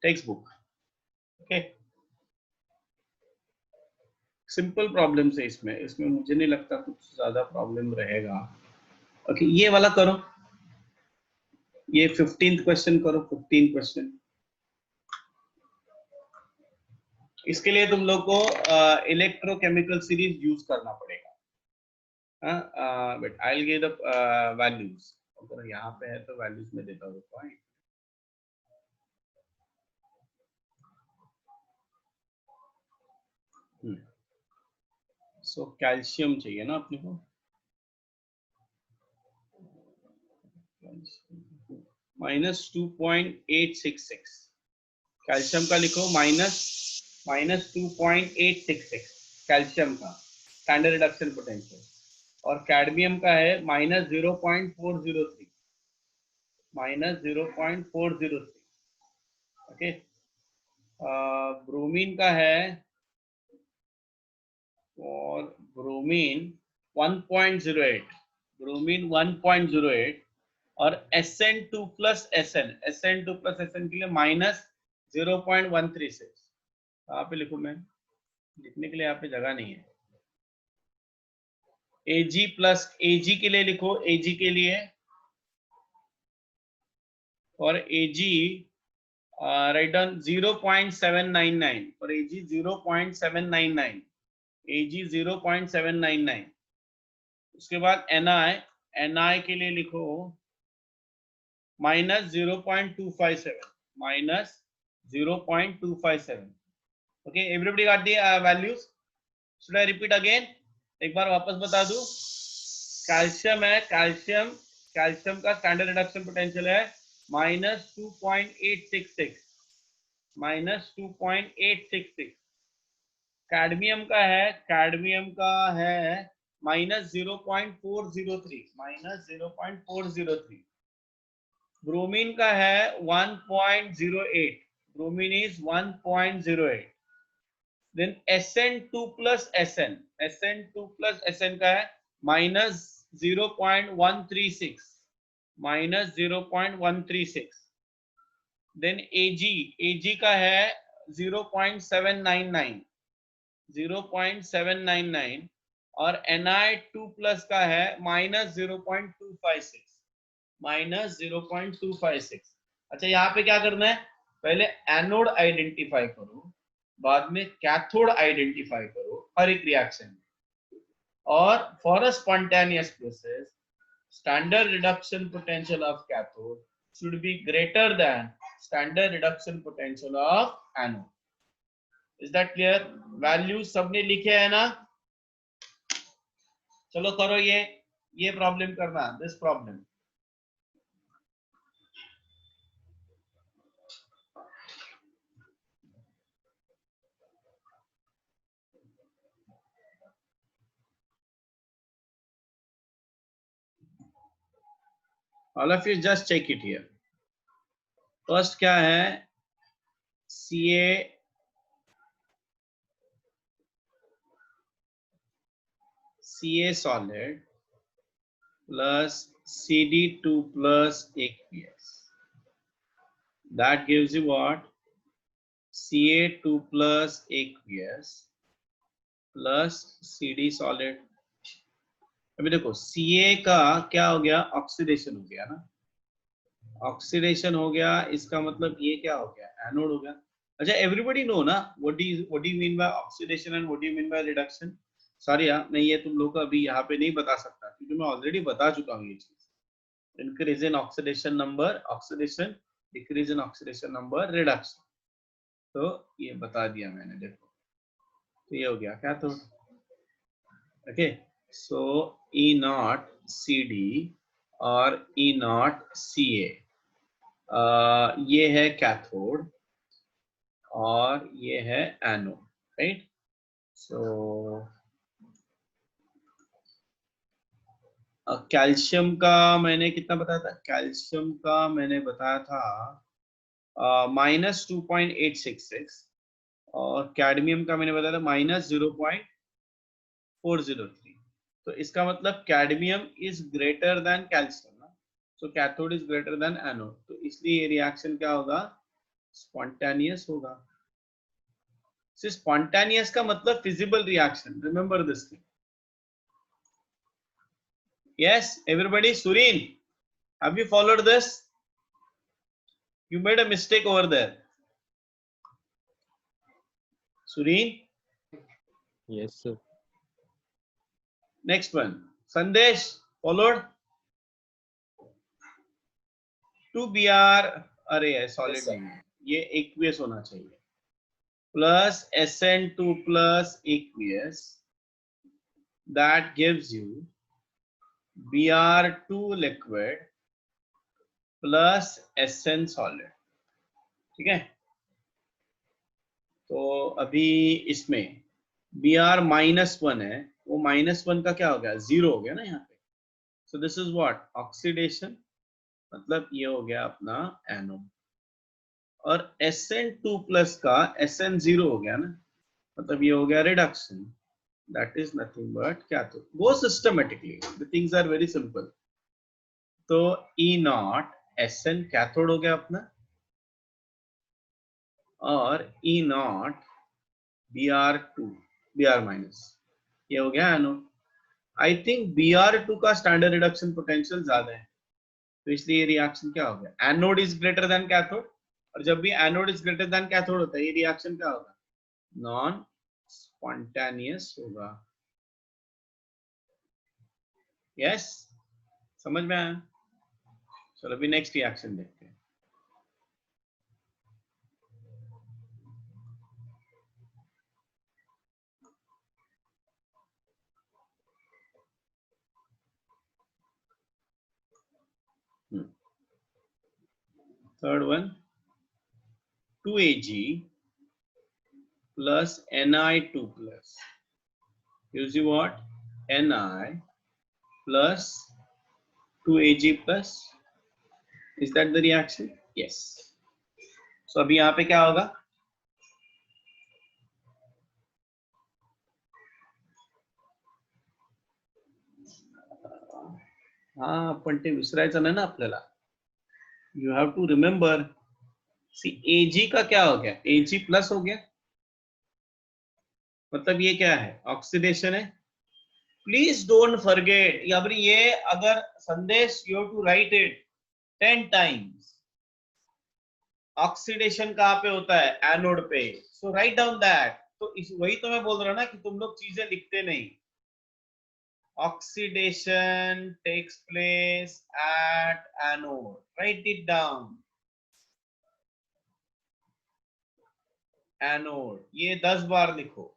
textbook. Okay, simple problems है इसमें. इसमें मुझे नहीं लगता कुछ ज्यादा प्रॉब्लम रहेगा. ओके, ये वाला करो. ये 15th क्वेश्चन करो. 15 क्वेश्चन. इसके लिए तुम लोग को इलेक्ट्रोकेमिकल सीरीज यूज करना पड़ेगा. But I will give the values. अगर यहाँ पे है तो वैल्यूज में देता हूँ पॉइंट. सो कैल्शियम चाहिए ना अपने को. -2.866. कैल्शियम का लिखो -2.866 कैल्शियम का स्टैंडर्ड रिडक्शन पोटेंशियल. और कैडमियम का है -0.403. -0.403. ओके. ब्रोमीन का है, और ब्रोमीन 1.08. ब्रोमीन 1.08. और SN2 प्लस SN के लिए -0.136. कहाँ पे लिखूं मैं? लिखने के लिए यहाँ पे जगह नहीं है. Ag प्लस Ag के लिए लिखो. Ag के लिए, और Ag राइट डाउन 0.799. और Ag 0.799. Ag 0.799. उसके बाद Ni के लिए लिखो -0.257. -0.257. Okay, everybody got the values? Should I repeat again? एक बार वापस बता दूं. कैल्शियम है, कैल्शियम का स्टैंडर्ड रिडक्शन पोटेंशियल है -2.866. -2.866. कैडमियम का है -0.403. -0.403. ब्रोमीन का है 1.08. Bromine is 1.08. Then SN2 plus SN का है 0.136 minus 0.136. देन AG का है 0.799 0.799 और Na2 प्लस का है माइनस 0.256 माइनस 0.256. अच्छा यहाँ पे क्या करना है, पहले एनोड आइडेंटिफाई करो, बाद में कैथोड आइडेंटिफाई करो हर एक रिएक्शन में. और for a spontaneous process standard reduction potential of cathode should be greater than standard reduction potential of anode. Is that clear? Values सबने लिखे हैं ना? चलो करो ये प्रॉब्लम करना, this problem. All of you just check it here. First क्या है, Ca solid plus CD2 plus aqueous. That gives you what? Ca2 plus aqueous plus CD solid. अभी देखो Ca का क्या हो गया, ऑक्सीडेशन हो गया ना, ऑक्सीडेशन हो गया, इसका मतलब ये क्या हो गया, एनोड हो गया. अच्छा एवरीबॉडी नो ना what do you mean by oxidation and what do you mean by reduction. Sorry यार, मैं ये तुम लोग को अभी यहाँ पे नहीं बता सकता क्योंकि मैं ऑलरेडी बता चुका हूँ ये चीज. Increase in oxidation number oxidation, decrease in oxidation number reduction. तो ये बता दिया मैंने, देखो तो ये हो गया क्या, तो okay. So E not CD और E नॉट Ca, ये है कैथोड और ये है एनोड, राइट. सो कैल्शियम का मैंने कितना बताया था, कैल्शियम का मैंने बताया था -2.866 और कैडमियम का मैंने बताया था -0.403. तो इसका मतलब cadmium is greater than calcium ना, so cathode is greater than anode, तो इसलिए ये रिएक्शन क्या होगा, स्पॉन्टेनियस होगा. स्पॉन्टेनियस का मतलब feasible reaction, remember this thing. Yes, everybody. Sureen, have you followed this? You made a mistake over there. Sureen? Yes, sir. Next one. Sandesh, followed? 2Br, अरे solid नहीं है, ये aqueous होना चाहिए. Plus SN2 plus aqueous. That gives you Br2 liquid plus SN solid. ठीक है. तो अभी इसमें Br -1 है, वो -1 का क्या हो गया, 0 हो गया ना यहाँ पे. So this is what, oxidation, मतलब ये हो गया अपना एनोड. और SN2 प्लस का SN0 हो गया ना, मतलब ये हो गया reduction. That is nothing but cathode. Go systematically, the things are very simple. तो E नॉट SN कैथोड हो गया अपना, और E not Br2 Br minus, ये हो गया एनोड. आई थिंक Br2 का स्टैंडर्ड रिडक्शन पोटेंशियल ज्यादा है, तो इसलिए ये रिएक्शन क्या हो गया, anode is greater then cathode. और जब भी anode is greater then cathode होता है, ये रिएक्शन क्या होगा, नॉन स्पॉन्टेनियस होगा. यस, समझ में आया. चलो अभी नेक्स्ट रिएक्शन देखते हैं. Third one, 2Ag plus Na2 plus gives you what, Na plus 2Ag plus. Is that the reaction? Yes. So अभी यहाँ पे क्या होगा, हा पण ते विसरायचं नाही ना आपल्याला. You have to remember. See Ag का क्या हो गया, Ag प्लस हो गया, मतलब ये क्या है, ऑक्सीडेशन है. प्लीज डोंट फॉरगेट, या फिर ये अगर Sandesh you have to write it 10 times. Oxidation कहाँ पे होता है, एनोड पे. So write down that. तो इस वही तो मैं बोल रहा ना कि तुम लोग चीजें लिखते नहीं. Oxidation takes place at anode, write it down. Anode, ये 10 बार लिखो.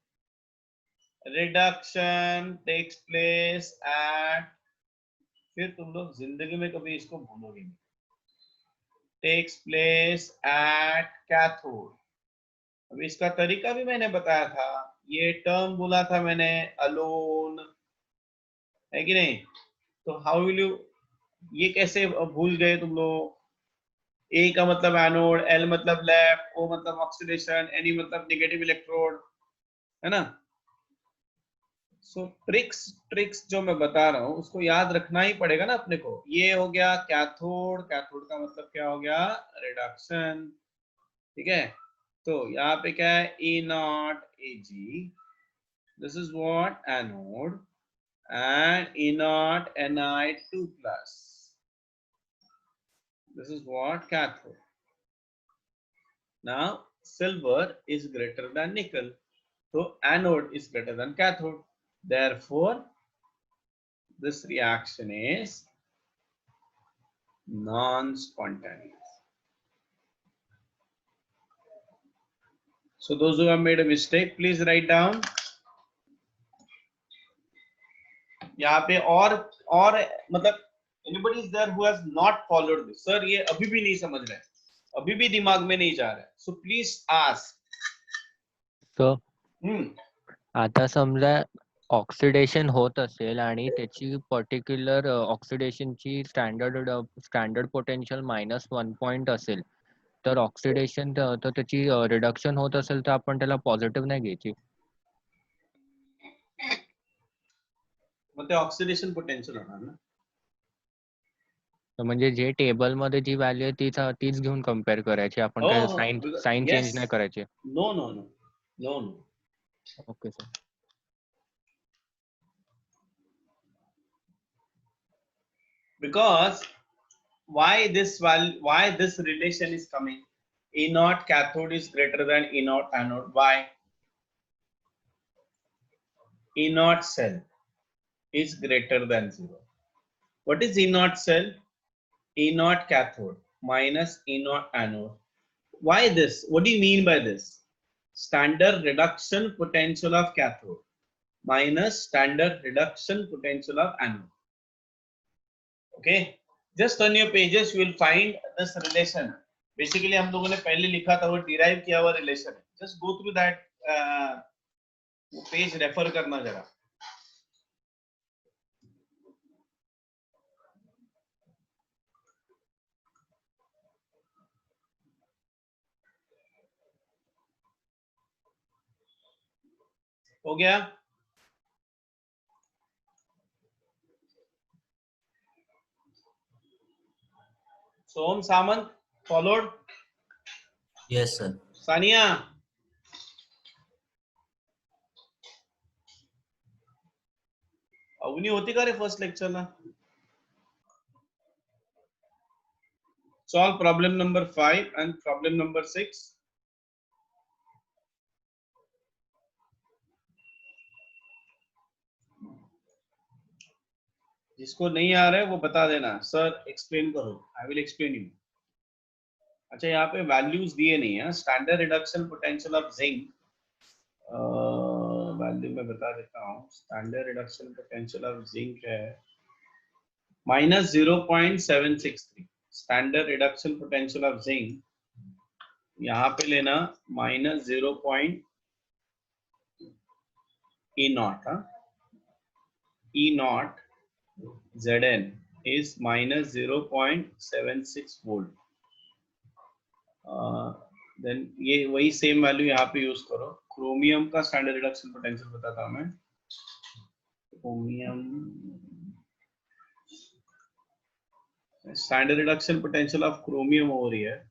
रिडक्शन टेक्स प्लेस एट, फिर तुम लोग जिंदगी में कभी इसको भूलोगे नहीं, टेक्स प्लेस एट कैथोड. अब इसका तरीका भी मैंने बताया था, ये टर्म बोला था मैंने, अलोन, है कि नहीं. तो हाउ विल यू, ये कैसे भूल गए तुम लोग. ए का मतलब एनोड, एल मतलब लेफ्ट, ओ मतलब ऑक्सीडेशन, एन मतलब नेगेटिव इलेक्ट्रोड, है ना. सो ट्रिक्स जो मैं बता रहा हूँ उसको याद रखना ही पड़ेगा ना अपने को. ये हो गया कैथोड, कैथोड का मतलब क्या हो गया, रिडक्शन. ठीक है. तो यहाँ पे क्या है, A naught A G, this is what anode, and E naught Ni2 plus. This is what cathode. Now silver is greater than nickel, so anode is greater than cathode. Therefore, this reaction is non-spontaneous. So those who have made a mistake, please write down. यहाँ पे और मतलब anybody is there who has not followed this, sir ये अभी भी नहीं समझ रहे, अभी भी दिमाग में नहीं जा रहा है. So please ask. सर आता समजा ऑक्सिडेशन होत असेल आणि त्याची पर्टिक्युलर ऑक्सिडेशनची स्टँडर्ड पोटेन्शियल -1 असेल, तर ऑक्सिडेशन तर त्याची रिडक्शन होत असेल तर आपण त्याला पॉझिटिव्ह नाही घ्यायची. मग ते ऑक्सिडेशन पोटेन्शियल होणार ना. तर म्हणजे जे टेबल मध्ये जी व्हॅल्यू आहे तीच घेऊन कम्पेअर करायची, आपण हो काय हो, साइन येस, चेंज नाही करायचे. No no no no no. Okay sir. Because why this relation is coming, E naught cathode is greater than E naught anode. Why? E naught cell is greater than 0. What is E naught cell? E naught cathode minus E naught anode. Why this? What do you mean by this? Standard reduction potential of cathode minus standard reduction potential of anode. Okay, just turn your pages, you will find this relation. Basically हम लोगों ने पहले लिखा था, वो derive किया हुआ relation है. Just go through that page, refer करना जरा. हो गया. सोम सामंत followed. Yes, sir. Sania, Avani होती का रे first लेक्चरला. Solve problem number 5 and problem number 6. जिसको नहीं आ रहा है वो बता देना, सर एक्सप्लेन करो, आई विल एक्सप्लेन यू. अच्छा यहाँ पे वैल्यूज दिए नहीं है. Standard reduction potential of zinc, value मैं बता देता हूँ. Standard reduction potential of zinc है -0.763. Standard reduction potential of zinc यहाँ पे लेना -0. E naught, E naught Zn is -0.76 volt. Then ये वही सेम वैल्यू यहाँ पे यूज करो. क्रोमियम का स्टैंडर्ड रिडक्शन पोटेंशियल बताता हूँ मैं. Chromium Standard reduction potential of chromium over here.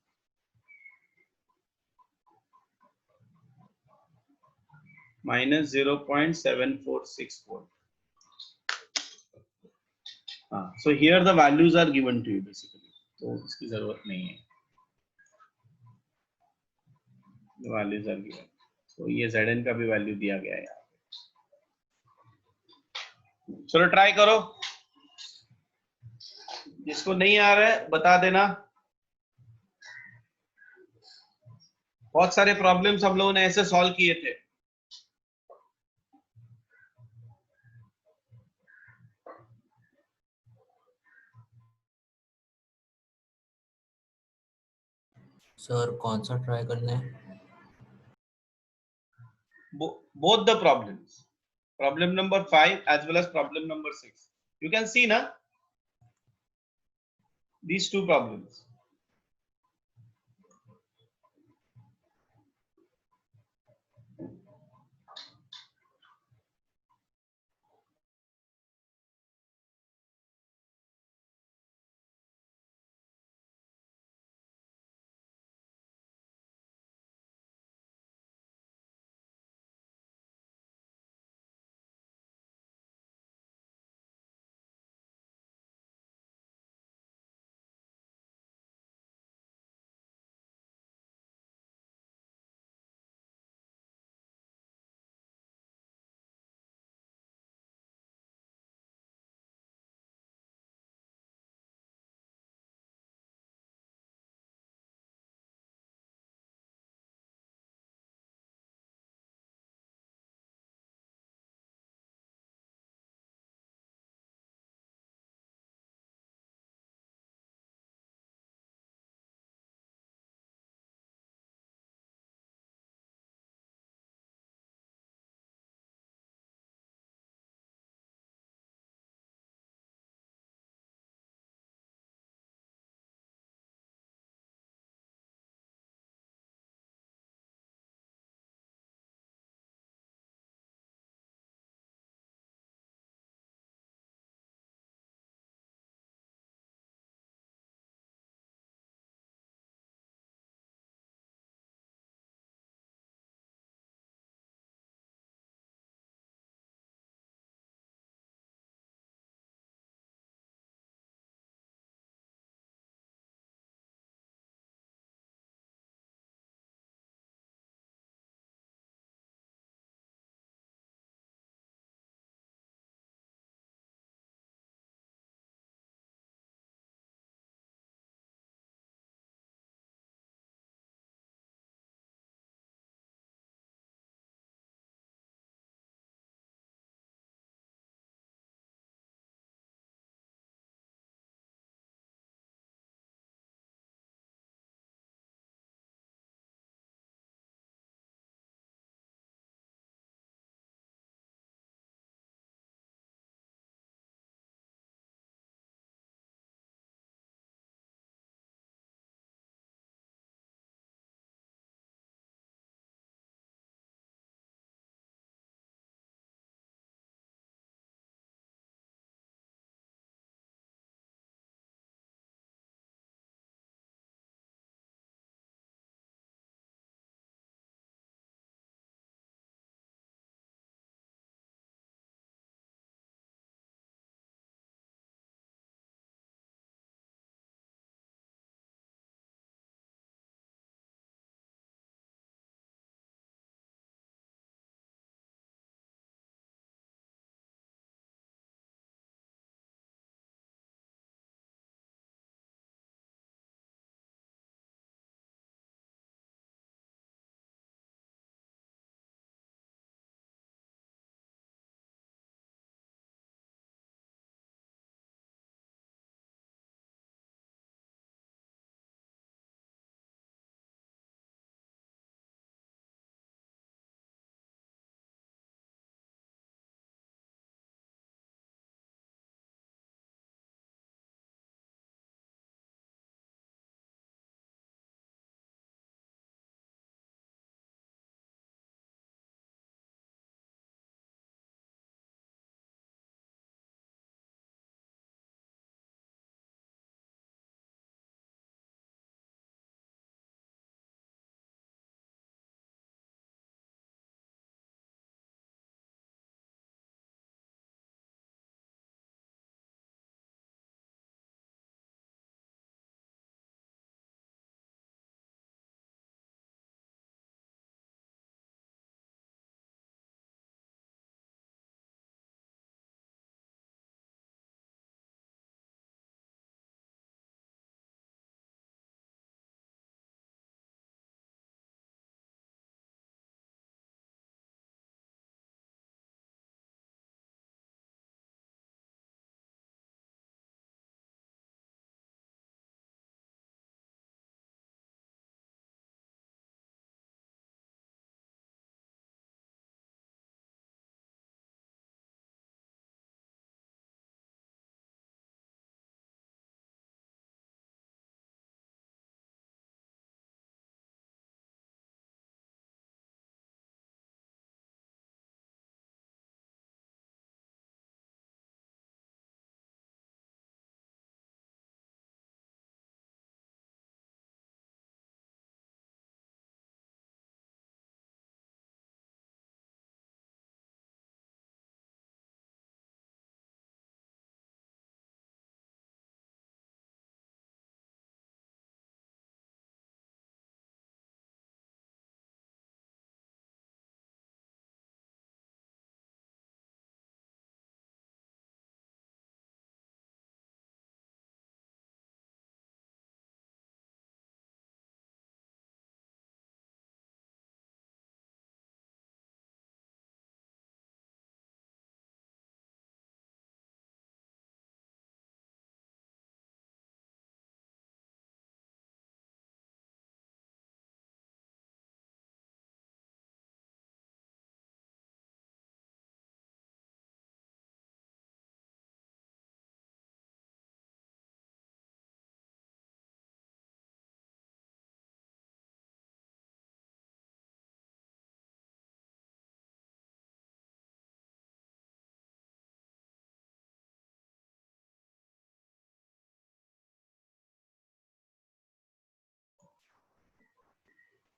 Minus 0.746 volt. So here the values are given to you basically. तो इसकी जरूरत नहीं है. The values are given. So ये Zn का भी वैल्यू दिया गया है यहाँ. चलो ट्राई करो. जिसको नहीं आ रहा है बता देना. बहुत सारे प्रॉब्लम्स हम लोगों ने ऐसे सॉल्व किए थे. सर कौन सा ट्राई करना है? Both the problems. Problem number 5 as well as problem number 6. You can see na these two problems.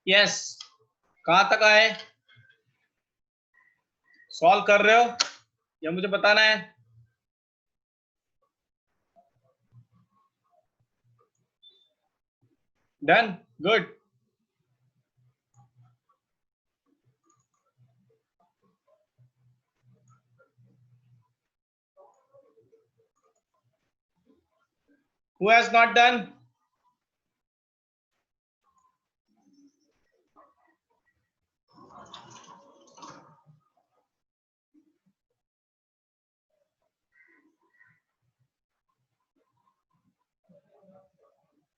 Yes, कहां तक आए? सॉल्व कर रहे हो या मुझे बताना है? Done, good. Who has not done?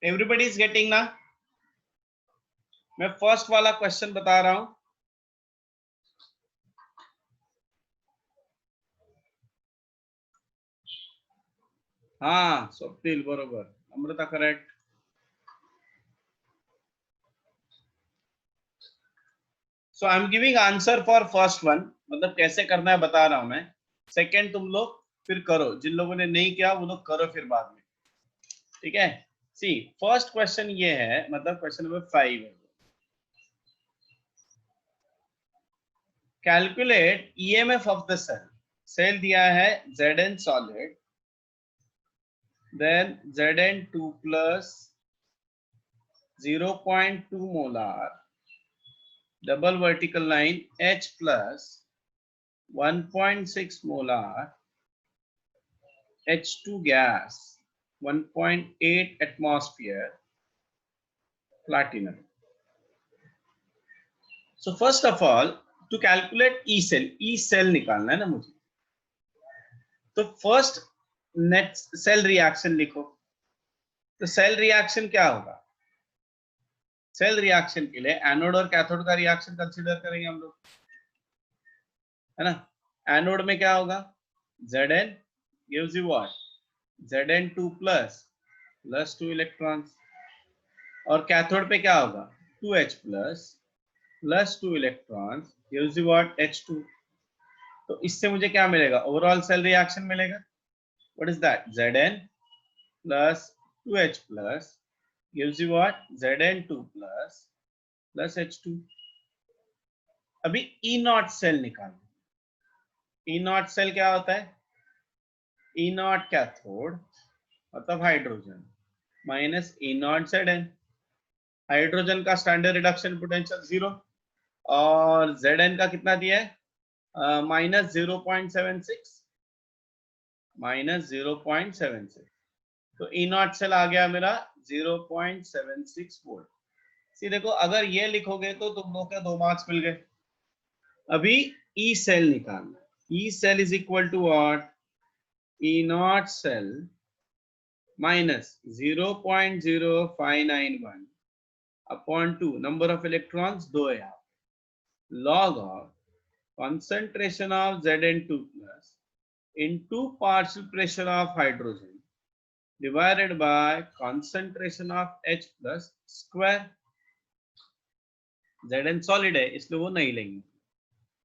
Everybody is getting ना? मैं फर्स्ट वाला क्वेश्चन बता रहा हूं. हाँ स्वप्निल बरोबर, Amrita correct. So I am giving answer for first one, मतलब कैसे करना है बता रहा हूं मैं. सेकंड तुम लोग फिर करो, जिन लोगों ने नहीं किया वो लोग करो फिर बाद में, ठीक है. सी फर्स्ट क्वेश्चन ये है, मतलब क्वेश्चन नंबर 5 है. Calculate EMF of the cell. Cell दिया है Zn solid, then Zn2 plus 0.2 molar, double vertical line H plus 1.6 molar, H2 gas, 1.8 atmosphere, platinum. So first of all, to calculate E cell निकालना है ना मुझे. तो first net cell reaction लिखो. तो cell reaction क्या होगा? सेल रिएक्शन के लिए एनोड और कैथोड का रिएक्शन कंसीडर करेंगे हम लोग, है ना. एनोड में क्या होगा? Zn gives you what? Zn2 plus 2 electrons. और कैथोड पे क्या होगा? 2H plus 2 electrons gives you what? H2. तो इससे मुझे क्या मिलेगा? ओवरऑल सेल रिएक्शन मिलेगा. What is that? Zn plus 2H plus gives you what? Zn2 plus H2. अभी E नॉट सेल निकालना. E नॉट सेल क्या होता है? E नॉट कैथोड मतलब hydrogen minus E not Zn. Hydrogen का standard reduction potential 0 और Zn का कितना दिया है? माइनस 0.76 तो E नॉट सेल आ गया मेरा 0.76 वोल्ट. सी देखो, अगर ये लिखोगे तो तुम लोग के 2 मार्क्स मिल गए. अभी E सेल निकालना. E cell is equal to what? E naught cell minus 0.0591 upon 2 number of electrons 2 है यहाँ, log of concentration of Zn2 plus into partial pressure of hydrogen divided by concentration of H plus square. Zn solid है इसलिए वो नहीं लेंगे.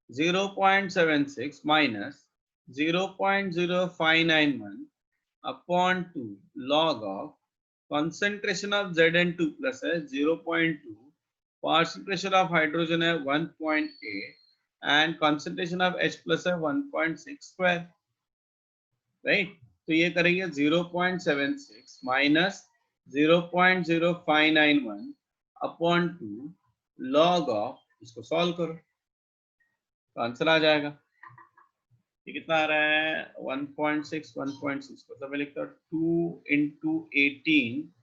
0.76 minus 0.0591 upon 2 log of concentration of Zn2 plus है 0.2, partial pressure of hydrogen है 1.8 and concentration of H plus है 1.6 square, right? तो ये करेंगे 0.76 minus 0.0591 upon 2 log of, इसको सॉल्व करो तो आंसर आ जाएगा. ये कितना आ रहा है? 1.6 मतलब मैं लिखता हूँ 2 into 18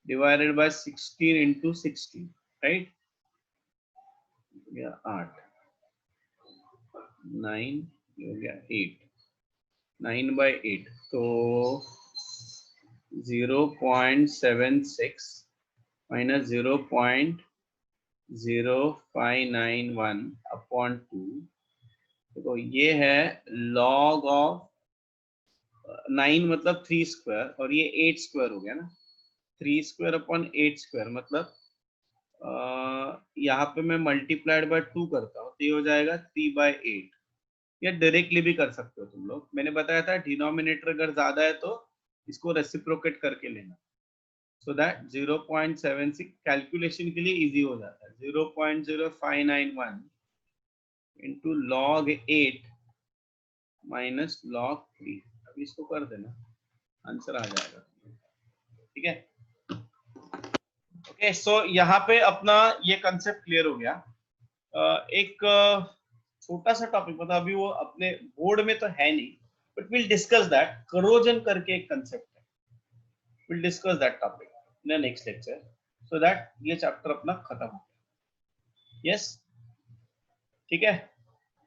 divided by 16 into 16, right? या 8 9 हो गया 8 9 by 8 तो 0.76 minus 0.0591 upon 2. तो ये है log of 9 मतलब 3 स्क्वायर और ये 8 स्क्वायर हो गया ना. 3 स्क्वायर अपॉन 8 स्क्वायर मतलब यहाँ पे मैं मल्टीप्लाइड बाय 2 करता हूँ तो ये हो जाएगा 3/8. या डायरेक्टली भी कर सकते हो तुम लोग. मैंने बताया था डिनोमिनेटर अगर ज्यादा है तो इसको रेसिप्रोकेट करके लेना, सो दैट 0.76 कैलकुलेशन के लिए इजी हो जाता है. 0.0591 into log 8 minus log 3. अभी इसको कर देना, आंसर आ जाएगा. ठीक है. ओके, सो यहाँ पे अपना ये कंसेप्ट क्लियर हो गया. एक छोटा सा टॉपिक, मतलब अभी वो अपने बोर्ड में तो है नहीं, but will discuss that. Corrosion करके एक कंसेप्ट है, will discuss that topic in the next lecture, so that ये चैप्टर अपना खत्म हो गया. यस, ठीक है.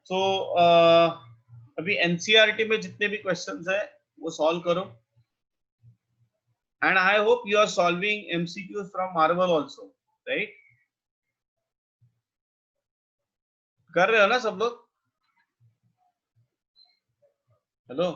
सो अभी एनसीईआरटी में जितने भी क्वेश्चंस है वो सॉल्व करो. And I hope you are solving MCQs from Marvel also, right? कर रहे हो ना सब लोग? हेलो.